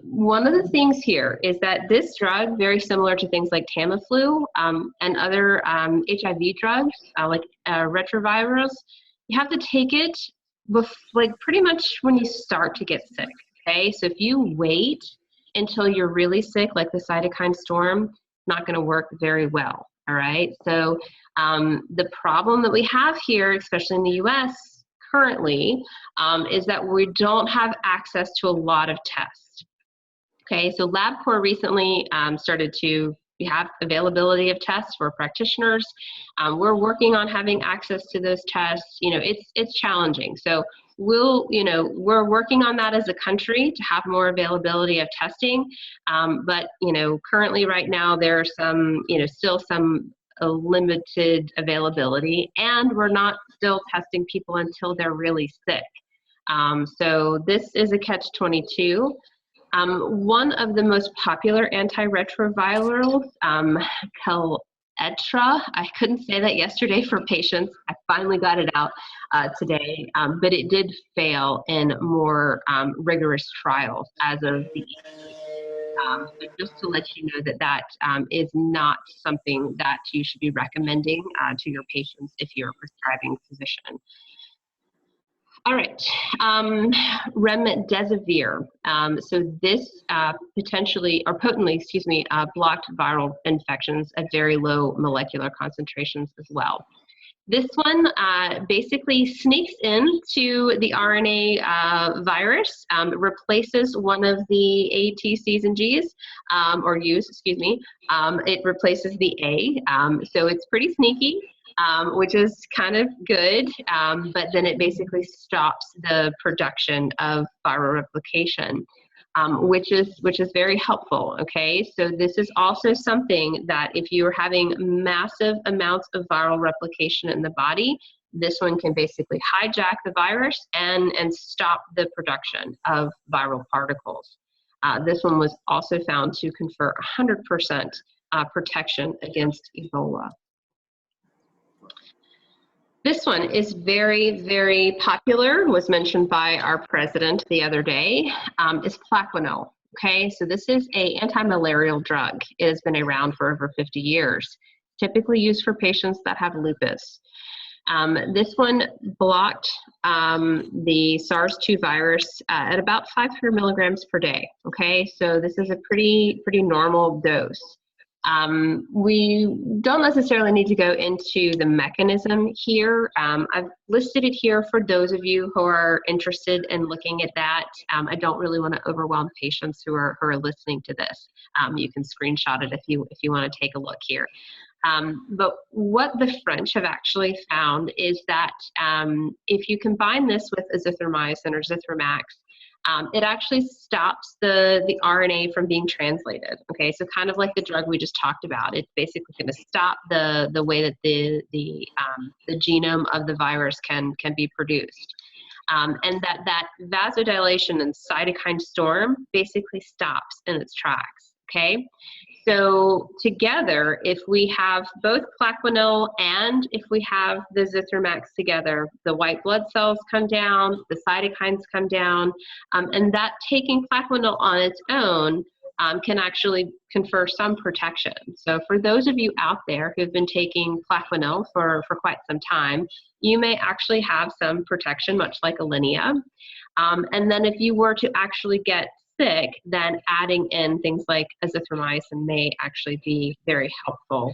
One of the things here is that this drug, very similar to things like Tamiflu and other HIV drugs like retrovirals, you have to take it like pretty much when you start to get sick, okay? So if you wait until you're really sick, like the cytokine storm, not going to work very well, all right? So the problem that we have here, especially in the US currently, is that we don't have access to a lot of tests. Okay, so LabCorp recently started to have availability of tests for practitioners. We're working on having access to those tests. You know, it's challenging. So we're working on that as a country to have more availability of testing. But, currently right now there are some, still some limited availability, and we're not still testing people until they're really sick. So this is a catch-22. One of the most popular antiretrovirals, Kaletra, I couldn't say that yesterday for patients. I finally got it out today, but it did fail in more rigorous trials as of the but just to let you know that is not something that you should be recommending to your patients if you're a prescribing physician. All right, remdesivir. So this potently blocked viral infections at very low molecular concentrations as well. This one basically sneaks into the RNA virus, replaces one of the A, T, C's, and G's, or U's, excuse me. It replaces the A, so it's pretty sneaky. Which is kind of good, but then it basically stops the production of viral replication, which is very helpful, okay? So this is also something that if you're having massive amounts of viral replication in the body, this one can basically hijack the virus and stop the production of viral particles. This one was also found to confer 100% protection against Ebola. This one is very, very popular, was mentioned by our president the other day, is Plaquenil, okay? So this is an anti-malarial drug. It has been around for over 50 years, typically used for patients that have lupus. This one blocked the SARS-2 virus at about 500 milligrams per day, okay? So this is a pretty normal dose. We don't necessarily need to go into the mechanism here. I've listed it here for those of you who are interested in looking at that. I don't really want to overwhelm patients who are listening to this. You can screenshot it if you want to take a look here. But what the French have actually found is that if you combine this with azithromycin or zithromax, it actually stops the RNA from being translated. Okay, so kind of like the drug we just talked about, it's basically going to stop the way that the genome of the virus can be produced, and that vasodilation and cytokine storm basically stops in its tracks. Okay. So together, if we have both Plaquenil and if we have the Zithromax together, the white blood cells come down, the cytokines come down, and that taking Plaquenil on its own can actually confer some protection. So for those of you out there who've been taking Plaquenil for quite some time, you may actually have some protection, much like Alinea. And then if you were to actually get sick, then adding in things like azithromycin may actually be very helpful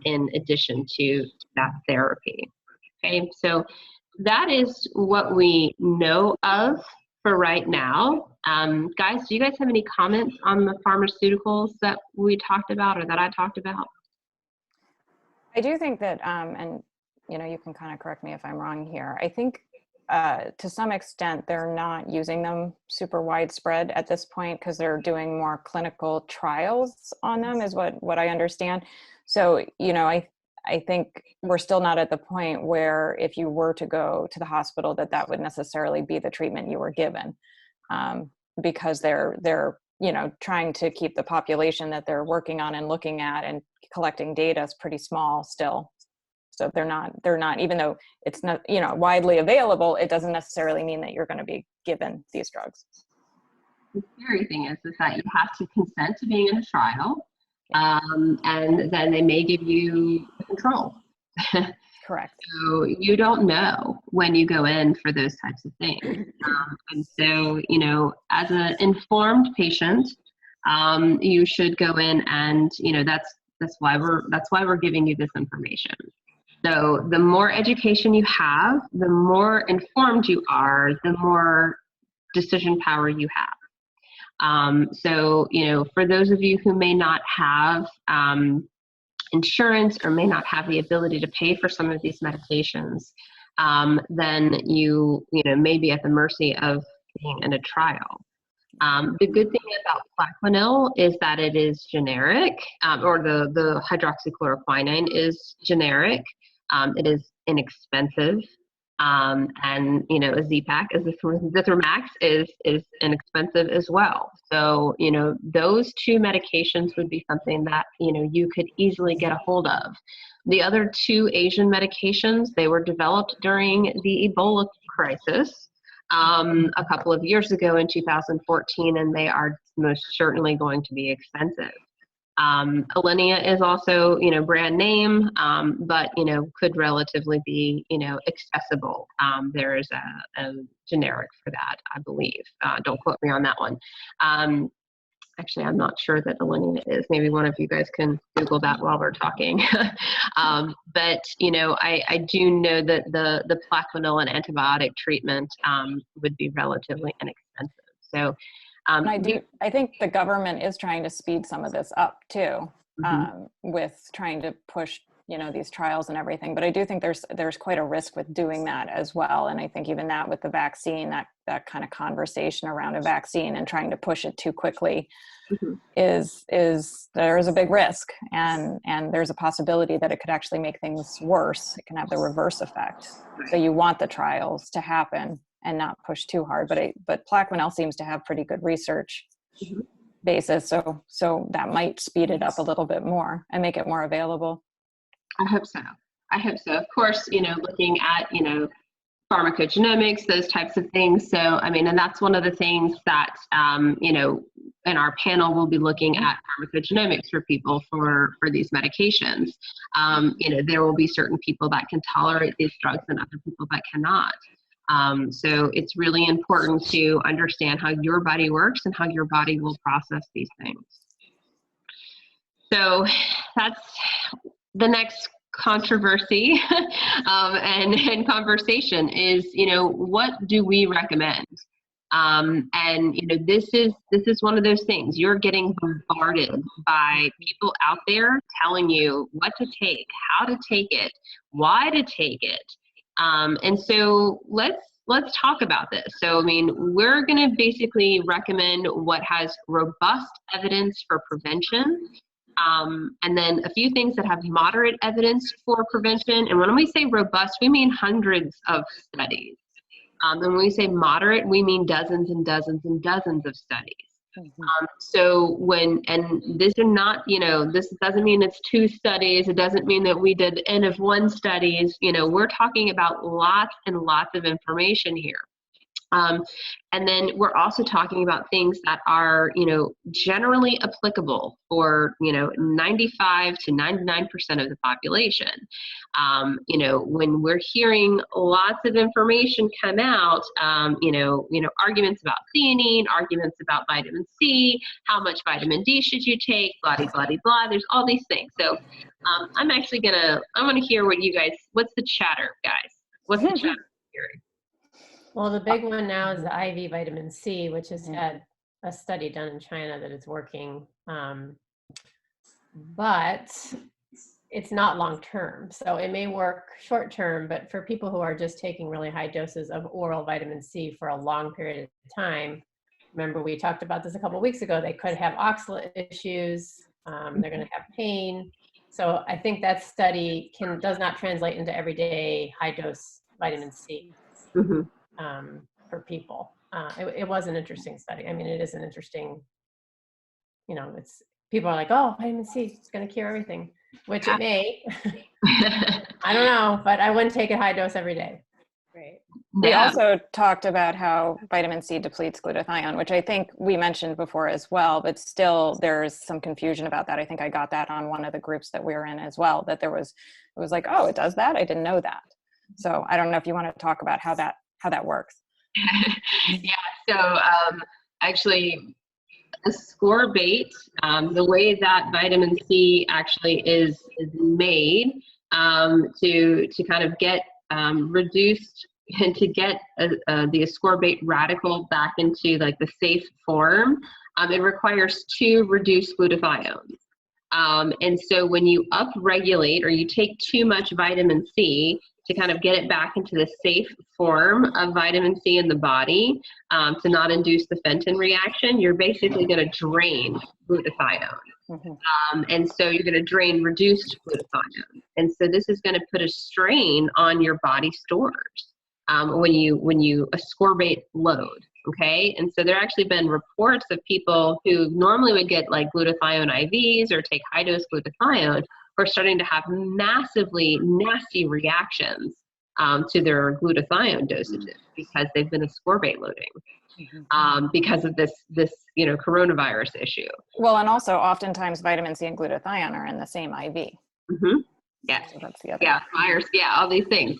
in addition to that therapy. Okay, so that is what we know of for right now. Guys, do you guys have any comments on the pharmaceuticals that we talked about or that I talked about? I do think that, and you can kind of correct me if I'm wrong here, I think to some extent, they're not using them super widespread at this point because they're doing more clinical trials on them, is what I understand. So, I think we're still not at the point where if you were to go to the hospital, that would necessarily be the treatment you were given, because they're trying to keep the population that they're working on and looking at and collecting data is pretty small still. So they're not, even though it's not, widely available, it doesn't necessarily mean that you're going to be given these drugs. The scary thing is that you have to consent to being in a trial, and then they may give you control. Correct. So you don't know when you go in for those types of things. And so, as an informed patient, you should go in and, that's why we're giving you this information. So the more education you have, the more informed you are, the more decision power you have. So, for those of you who may not have insurance or may not have the ability to pay for some of these medications, then you may be at the mercy of being in a trial. The good thing about Plaquenil is that it is generic, or the hydroxychloroquine is generic. It is inexpensive, and a Z-Pak, as Zithromax is inexpensive as well. So those two medications would be something that you could easily get a hold of. The other two Asian medications, they were developed during the Ebola crisis a couple of years ago in 2014, and they are most certainly going to be expensive. Alinea is also, brand name, but, could relatively be, accessible. There is a generic for that, I believe. Don't quote me on that one. Actually, I'm not sure that Alinea is. Maybe one of you guys can Google that while we're talking. But, I do know that the Plaquenil and antibiotic treatment would be relatively inexpensive. So, I think the government is trying to speed some of this up too, with trying to push, these trials and everything. But I do think there's quite a risk with doing that as well. And I think even that with the vaccine, that kind of conversation around a vaccine and trying to push it too quickly is there is a big risk, and there's a possibility that it could actually make things worse. It can have the reverse effect. So you want the trials to happen and not push too hard. But Plaquenil seems to have pretty good research basis, so that might speed it up a little bit more and make it more available. I hope so. Of course, looking at, pharmacogenomics, those types of things. So, and that's one of the things that, in our panel, we'll be looking at pharmacogenomics for people for these medications. There will be certain people that can tolerate these drugs and other people that cannot. So it's really important to understand how your body works and how your body will process these things. So that's the next controversy and conversation is, what do we recommend? And this is one of those things. You're getting bombarded by people out there telling you what to take, how to take it, why to take it. And so let's talk about this. So, we're going to basically recommend what has robust evidence for prevention, and then a few things that have moderate evidence for prevention. And when we say robust, we mean hundreds of studies. And when we say moderate, we mean dozens and dozens and dozens of studies. This are not, this doesn't mean it's 2 studies. It doesn't mean that we did N of 1 studies. We're talking about lots and lots of information here. And then we're also talking about things that are, generally applicable for, 95 to 99% of the population. When we're hearing lots of information come out, arguments about theanine, arguments about vitamin C, how much vitamin D should you take, blah, blah, blah, blah. There's all these things. So I want to hear what's the chatter, guys? What's the chatter hearing? Well, the big one now is the IV vitamin C, which has had a study done in China that it's working, but it's not long-term. So it may work short-term, but for people who are just taking really high doses of oral vitamin C for a long period of time, remember we talked about this a couple of weeks ago, they could have oxalate issues, they're going to have pain. So I think that study does not translate into everyday high-dose vitamin C. For people. It was an interesting study. It is an interesting, people are like, oh, vitamin C, it's going to cure everything, which it may. I don't know, but I wouldn't take a high dose every day. Right. We also talked about how vitamin C depletes glutathione, which I think we mentioned before as well, but still there's some confusion about that. I think I got that on one of the groups that we were in as well, that it was like, oh, it does that? I didn't know that. So I don't know if you want to talk about how that works. Yeah, so actually ascorbate, the way that vitamin C actually is made to kind of get reduced and to get the ascorbate radical back into like the safe form, it requires 2 reduced glutathiones. And so when you upregulate or you take too much vitamin C to kind of get it back into the safe form of vitamin C in the body, to not induce the Fenton reaction, you're basically going to drain glutathione. And so you're going to drain reduced glutathione. And so this is going to put a strain on your body stores when you ascorbate load. Okay, and so there actually been reports of people who normally would get like glutathione IVs or take high dose glutathione who are starting to have massively nasty reactions to their glutathione dosages because they've been ascorbate loading because of this coronavirus issue. Well, and also oftentimes vitamin C and glutathione are in the same IV. Yeah, so that's the other virus, all these things.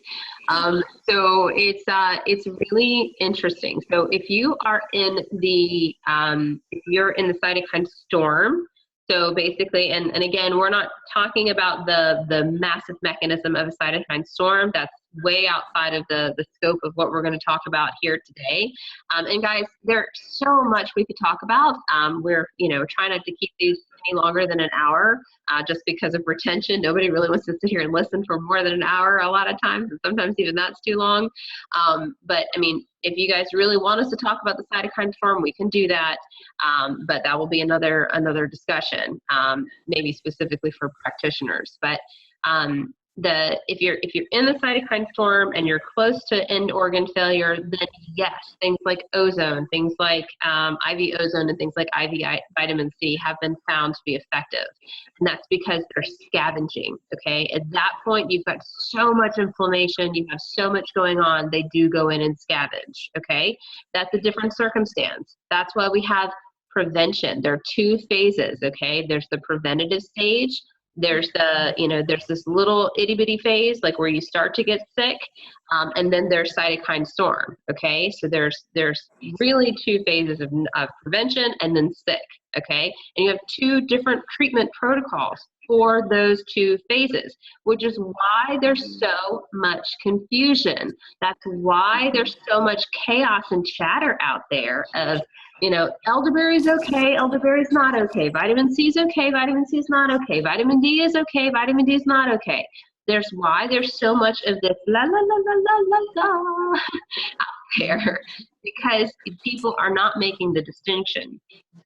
So it's really interesting. So if you are in the cytokine storm, so basically, and again, we're not talking about the massive mechanism of a cytokine storm. That's way outside of the scope of what we're going to talk about here today. And guys, there's so much we could talk about. We're trying not to keep these any longer than an hour, just because of retention. Nobody really wants to sit here and listen for more than an hour a lot of times, and sometimes even that's too long. But if you guys really want us to talk about the cytokine storm, we can do that. But that will be another discussion, maybe specifically for practitioners. But if you're in the cytokine storm and you're close to end organ failure, then yes, things like ozone, things like IV ozone and things like IV vitamin C have been found to be effective. And that's because they're scavenging, okay? At that point, you've got so much inflammation, you have so much going on, they do go in and scavenge, okay? That's a different circumstance. That's why we have prevention. There are 2 phases, okay? There's the preventative stage, There's there's this little itty bitty phase, like where you start to get sick, and then there's cytokine storm. Okay, so there's really two phases of prevention and then sick. Okay, and you have two different treatment protocols for those two phases, which is why there's so much confusion. That's why there's so much chaos and chatter out there of, elderberry's okay, elderberry's not okay, vitamin C is okay, vitamin C is not okay, vitamin D is okay, vitamin D is not okay. There's why there's so much of this la la la la la la la out there, because people are not making the distinction.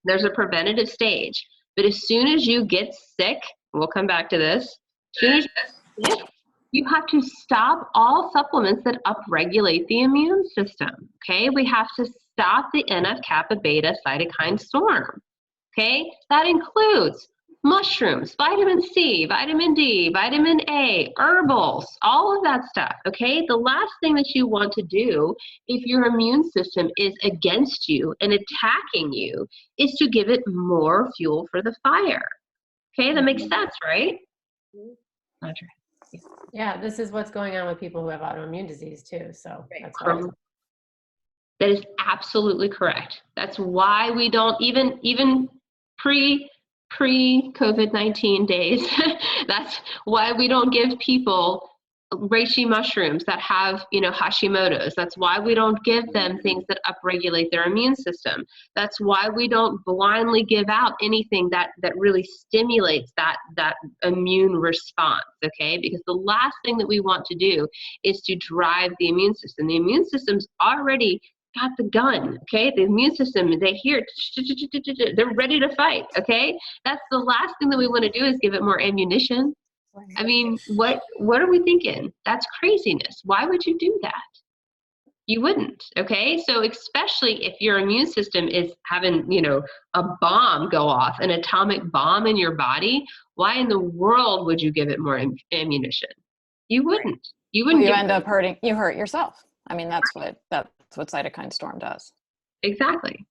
There's a preventative stage, but as soon as you get sick, we'll come back to this, as soon as you get sick, you have to stop all supplements that upregulate the immune system, okay? We have to stop the NF-kappa beta cytokine storm, okay? That includes mushrooms, vitamin C, vitamin D, vitamin A, herbals, all of that stuff, okay? The last thing that you want to do if your immune system is against you and attacking you is to give it more fuel for the fire. Okay, that makes sense, right? Audrey. Yeah, this is what's going on with people who have autoimmune disease too. So that's why. That is absolutely correct. That's why we don't even pre-COVID-19 days. That's why we don't give people reishi mushrooms that have, Hashimoto's. That's why we don't give them things that upregulate their immune system. That's why we don't blindly give out anything that really stimulates that immune response, okay? Because the last thing that we want to do is to drive the immune system. The immune system's already got the gun, okay? The immune system, they hear, they're ready to fight, okay? That's the last thing that we want to do is give it more ammunition. I mean, what are we thinking? That's craziness. Why would you do that? You wouldn't, okay? So especially if your immune system is having, a bomb go off, an atomic bomb in your body, why in the world would you give it more ammunition? You wouldn't. You wouldn't. Well, you hurt yourself. I mean, that's what cytokine storm does. Exactly.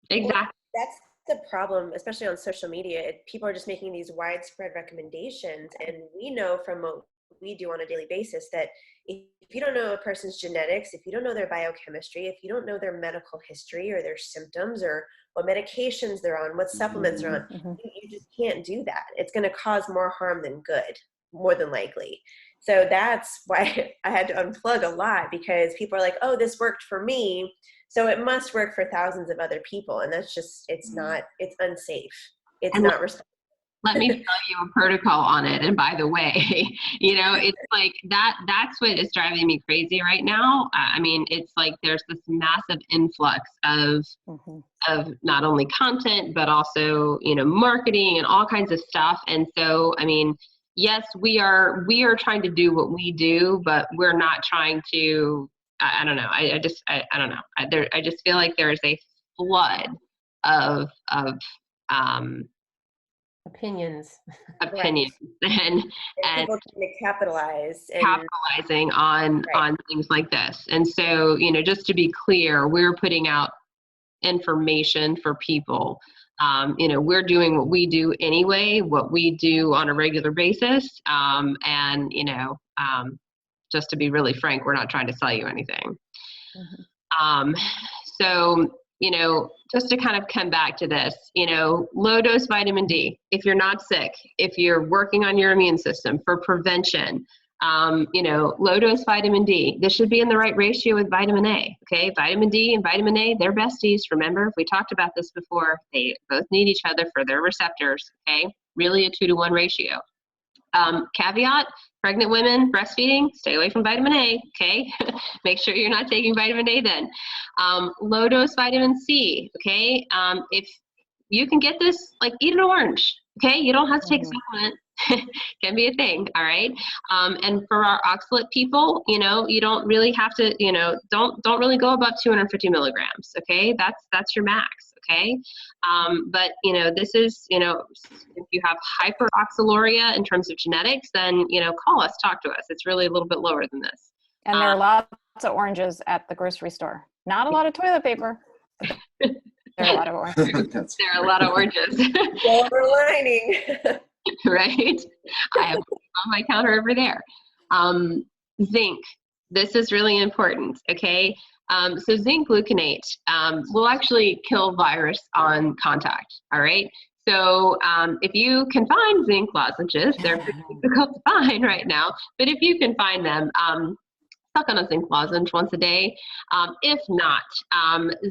Well, that's the problem, especially on social media. People are just making these widespread recommendations, and we know from what we do on a daily basis that if you don't know a person's genetics, if you don't know their biochemistry, if you don't know their medical history or their symptoms or what medications they're on, what supplements they're on, you just can't do that. It's going to cause more harm than good, more than likely. So that's why I had to unplug a lot, because people are like, oh, this worked for me, so it must work for thousands of other people. And that's just, it's unsafe. It's not responsible. Let me tell you a protocol on it. And by the way, it's like that's what is driving me crazy right now. I mean, it's like there's this massive influx of not only content, but also, marketing and all kinds of stuff. And so, I mean, yes, we are trying to do what we do, but we're not trying to, I don't know. I don't know. I just feel like there is a flood of opinions and people can capitalizing on things like this. And so, just to be clear, we're putting out information for people. We're doing what we do anyway, what we do on a regular basis. Just to be really frank, we're not trying to sell you anything. So, just to kind of come back to this, low dose vitamin D, if you're not sick, if you're working on your immune system for prevention, low dose vitamin D, this should be in the right ratio with vitamin A, okay? Vitamin D and vitamin A, they're besties. Remember, we talked about this before. They both need each other for their receptors, okay? Really a 2-to-1 ratio. Caveat, pregnant women breastfeeding, stay away from vitamin A, okay? Make sure you're not taking vitamin A then. Low dose vitamin C, okay? If you can get this, like, eat an orange, okay? You don't have to take a supplement. Can be a thing, all right? And for our oxalate people, you don't really have to, don't really go above 250 milligrams, okay? That's your max, okay? But, this is, if you have hyperoxaluria in terms of genetics, then, call us, talk to us. It's really a little bit lower than this. And there are lots of oranges at the grocery store. Not a lot of toilet paper. There are a lot of oranges. There are a lot of oranges. Silver lining. right? I have on my counter over there. Zinc. This is really important, okay? So zinc gluconate will actually kill virus on contact, all right? So if you can find zinc lozenges, they're pretty difficult to find right now, but if you can find them, suck on a zinc lozenge once a day. If not,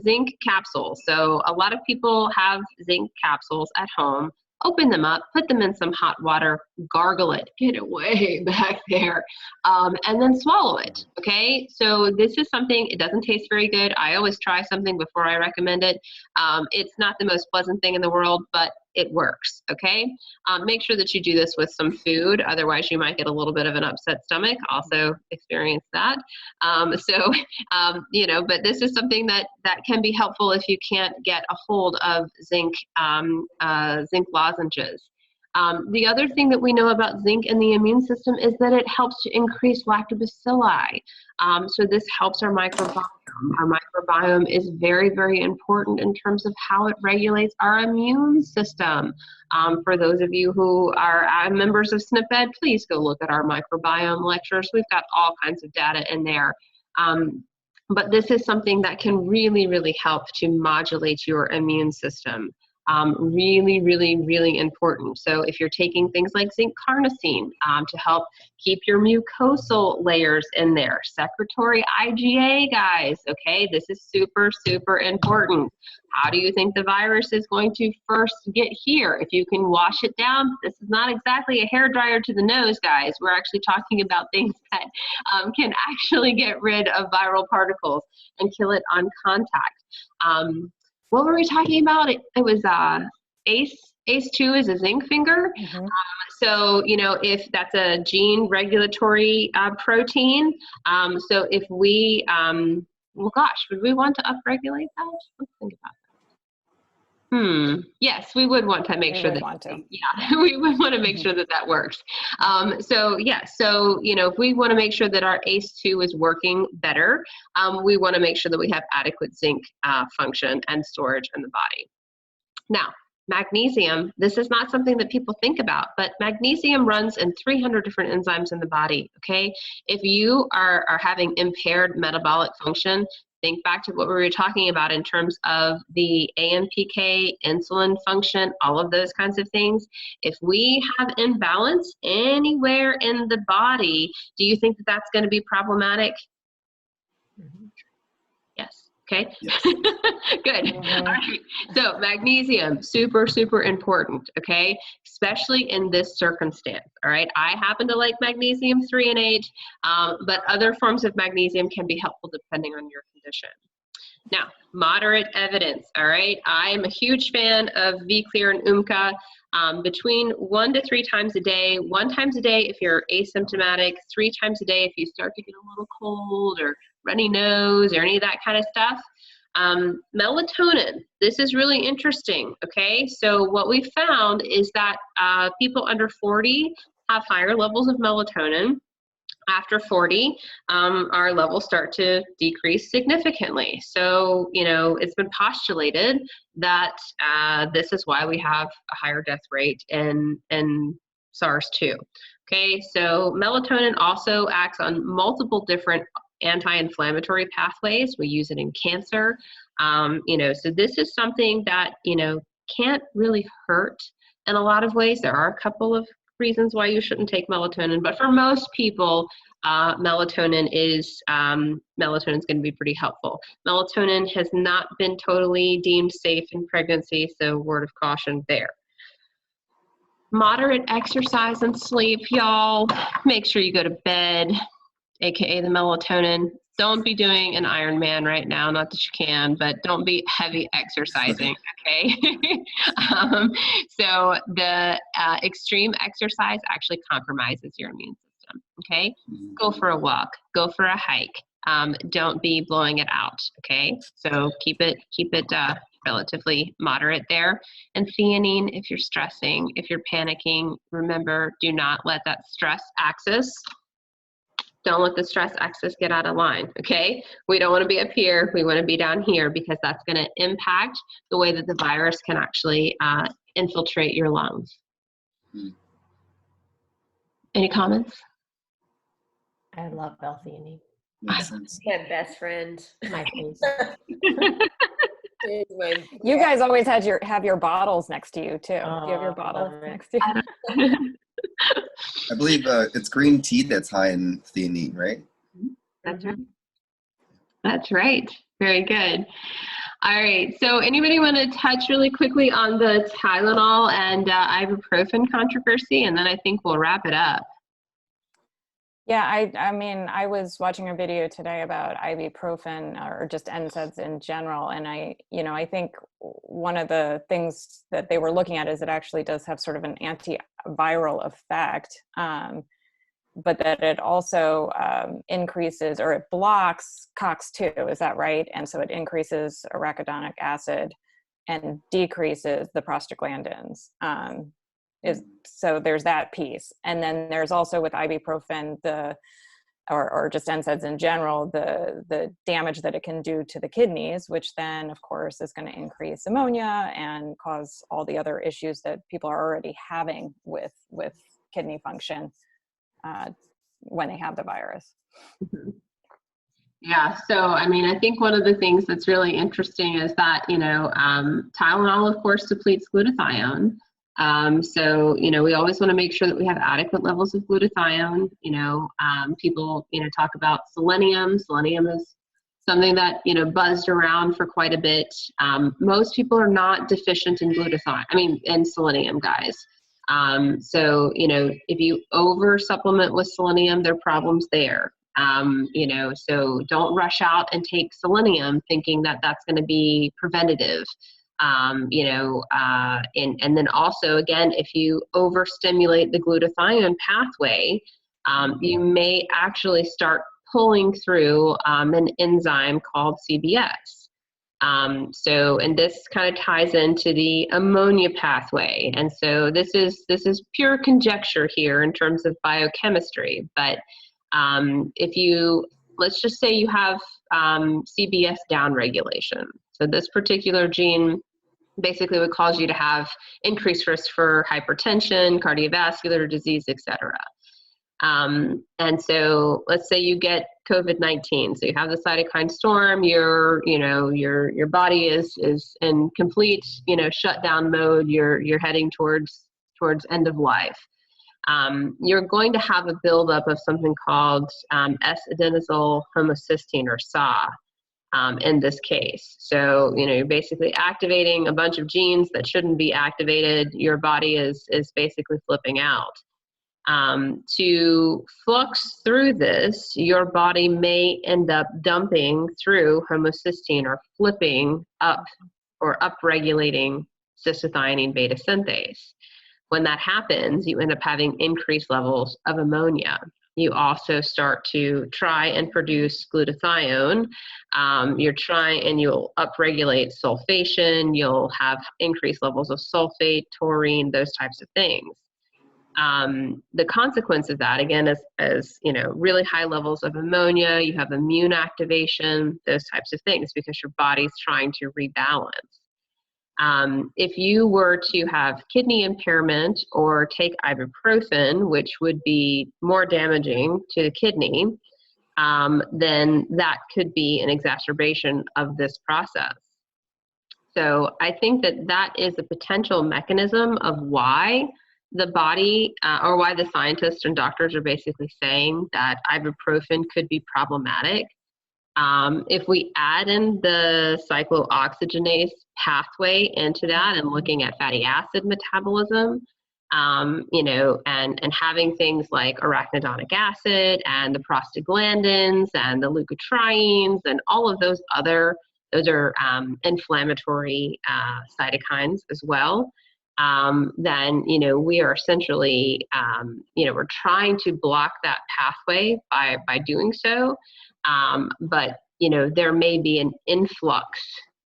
zinc capsules. So a lot of people have zinc capsules at home. Open them up, put them in some hot water, gargle it, get it way back there, and then swallow it, okay? So this is something, it doesn't taste very good. I always try something before I recommend it. It's not the most pleasant thing in the world, but it works, okay? Make sure that you do this with some food, otherwise you might get a little bit of an upset stomach. Also experience that. You know, but this is something that can be helpful if you can't get a hold of zinc, zinc lozenges. The other thing that we know about zinc in the immune system is that it helps to increase lactobacilli. So this helps our microbiome. Our microbiome is very, very important in terms of how it regulates our immune system. For those of you who are members of SNP-Ed, please go look at our microbiome lectures. We've got all kinds of data in there. But this is something that can really, really help to modulate your immune system. Really, really, really important. So if you're taking things like zinc carnosine to help keep your mucosal layers in there, secretory IgA, guys, okay, this is super, super important. How do you think the virus is going to first get here? If you can wash it down, this is not exactly a hairdryer to the nose, guys. We're actually talking about things that can actually get rid of viral particles and kill it on contact. What were we talking about? It was ACE2 is a zinc finger. Mm-hmm. So, you know, if that's a gene regulatory protein, so if we, well, gosh, would we want to upregulate that? Let's think about that. Yes, we would want to make sure that, yeah, we would want to make sure that that works. So yeah, so, you know, if we want to make sure that our ACE2 is working better, we want to make sure that we have adequate zinc function and storage in the body. Now, magnesium, this is not something that people think about, but magnesium runs in 300 different enzymes in the body, okay? If you are having impaired metabolic function, think back to what we were talking about in terms of the AMPK, insulin function, all of those kinds of things. If we have imbalance anywhere in the body, do you think that that's going to be problematic? Mm-hmm. Yes. Okay. Yes. Good. Mm-hmm. All right. So magnesium, super, super important. Okay. Especially in this circumstance. All right. I happen to like magnesium 3 and 8, but other forms of magnesium can be helpful depending on your condition. Now, moderate evidence. All right. I am a huge fan of V-Clear and UMCA. Between 1 to 3 times a day, 1 time a day if you're asymptomatic, 3 times a day if you start to get a little cold or runny nose or any of that kind of stuff. Melatonin, this is really interesting, okay? So what we found is that people under 40 have higher levels of melatonin. After 40, our levels start to decrease significantly. So, you know, it's been postulated that this is why we have a higher death rate in SARS-2. Okay, so melatonin also acts on multiple different anti-inflammatory pathways. We use it in cancer. You know, so this is something that, you know, can't really hurt in a lot of ways. There are a couple of reasons why you shouldn't take melatonin, but for most people, melatonin is going to be pretty helpful. Melatonin has not been totally deemed safe in pregnancy, so word of caution there. Moderate exercise and sleep, y'all. Make sure you go to bed, aka the melatonin. Don't be doing an Ironman right now, not that you can, but don't be heavy exercising, okay? So the extreme exercise actually compromises your immune system, okay? Go for a walk, go for a hike. Don't be blowing it out, okay? So keep it relatively moderate there. And theanine, if you're stressing, if you're panicking, remember, do not let that stress axis Don't let the stress axis get out of line, okay? We don't want to be up here. We want to be down here because that's going to impact the way that the virus can actually infiltrate your lungs. Any comments? I love L-theanine. Makes sense. My best friend. My face. You guys always have your bottles next to you too. Do you have your Oh, I bottles love it. next to you? I believe it's green tea that's high in theanine, right? That's right. That's right. Very good. All right. So anybody want to touch really quickly on the Tylenol and ibuprofen controversy? And then I think we'll wrap it up. Yeah, I mean, I was watching a video today about ibuprofen or just NSAIDs in general, and I think one of the things that they were looking at is it actually does have sort of an antiviral effect, but that it also increases or it blocks COX-2, is that right? And so it increases arachidonic acid and decreases the prostaglandins. So there's that piece. And then there's also with ibuprofen, or just NSAIDs in general, the damage that it can do to the kidneys, which then of course is going to increase ammonia and cause all the other issues that people are already having with kidney function when they have the virus. Yeah, so I mean, I think one of the things that's really interesting is that, Tylenol, of course, depletes glutathione. So, we always want to make sure that we have adequate levels of glutathione. People, talk about selenium. Selenium is something that, buzzed around for quite a bit. Most people are not deficient in in selenium, guys. So, if you over supplement with selenium, there are problems there. So don't rush out and take selenium thinking that that's going to be preventative. And then also, again, if you overstimulate the glutathione pathway, you may actually start pulling through an enzyme called CBS. And this kind of ties into the ammonia pathway. And so this is pure conjecture here in terms of biochemistry. But let's just say you have CBS downregulation. So this particular gene basically would cause you to have increased risk for hypertension, cardiovascular disease, etc. And so let's say you get COVID-19. So you have the cytokine storm, your body is in complete, shutdown mode. You're heading towards end of life. You're going to have a buildup of something called S-adenosyl homocysteine, or SA, in this case. So, you're basically activating a bunch of genes that shouldn't be activated. Your body is basically flipping out. To flux through this, your body may end up dumping through homocysteine or flipping up or upregulating cystathionine beta synthase. When that happens, you end up having increased levels of ammonia. You also start to try and produce glutathione. You'll upregulate sulfation. You'll have increased levels of sulfate, taurine, those types of things. The consequence of that, again, is really high levels of ammonia. You have immune activation, those types of things, because your body's trying to rebalance. If you were to have kidney impairment or take ibuprofen, which would be more damaging to the kidney, then that could be an exacerbation of this process. So I think that is a potential mechanism of why the body, or why the scientists and doctors are basically saying that ibuprofen could be problematic. If we add in the cyclooxygenase pathway into that and looking at fatty acid metabolism, and having things like arachidonic acid and the prostaglandins and the leukotrienes and all of those are inflammatory cytokines as well, then, we are essentially, we're trying to block that pathway by doing so. But there may be an influx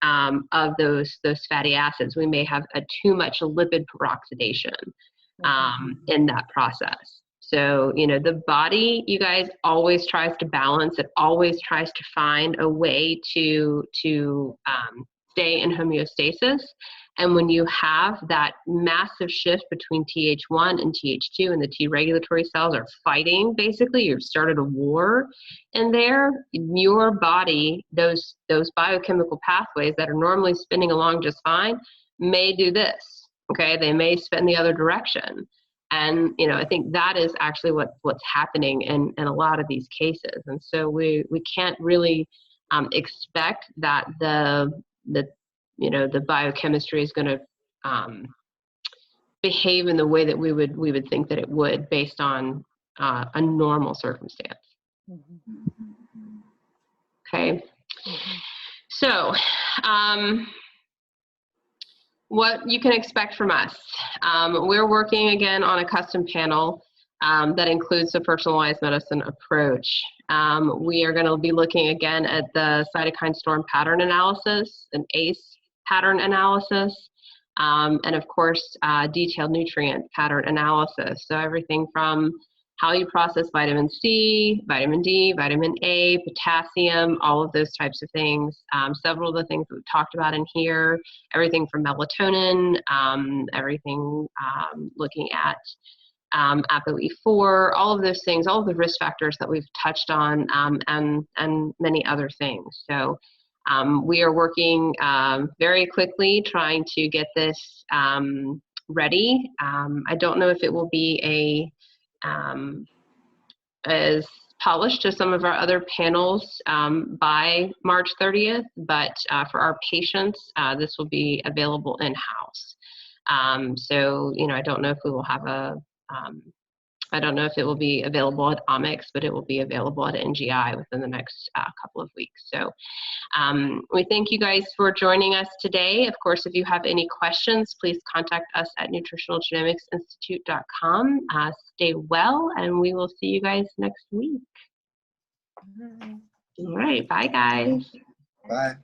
of those fatty acids. We may have too much lipid peroxidation in that process. So the body, you guys, always tries to balance. It always tries to find a way to stay in homeostasis. And when you have that massive shift between Th1 and Th2 and the T regulatory cells are fighting, basically, you've started a war in there, your body, those biochemical pathways that are normally spinning along just fine may do this, okay? They may spin the other direction. And, you know, I think that is actually what's happening in a lot of these cases. And so we can't really expect that the biochemistry is going to behave in the way that we would think that it would based on a normal circumstance. Okay. So what you can expect from us. We're working again on a custom panel that includes the personalized medicine approach. We are going to be looking again at the cytokine storm pattern analysis, an ACE pattern analysis, and of course, detailed nutrient pattern analysis. So everything from how you process vitamin C, vitamin D, vitamin A, potassium, all of those types of things. Several of the things that we've talked about in here, everything from melatonin, everything looking at ApoE4, all of those things, all of the risk factors that we've touched on, and many other things. So we are working very quickly trying to get this ready. I don't know if it will be as polished as some of our other panels by March 30th, but for our patients, this will be available in-house. So, you know, I don't know if we will have I don't know if it will be available at Omics, but it will be available at NGI within the next couple of weeks. So we thank you guys for joining us today. Of course, if you have any questions, please contact us at nutritionalgenomicsinstitute.com. Stay well, and we will see you guys next week. All right. Bye, guys. Bye.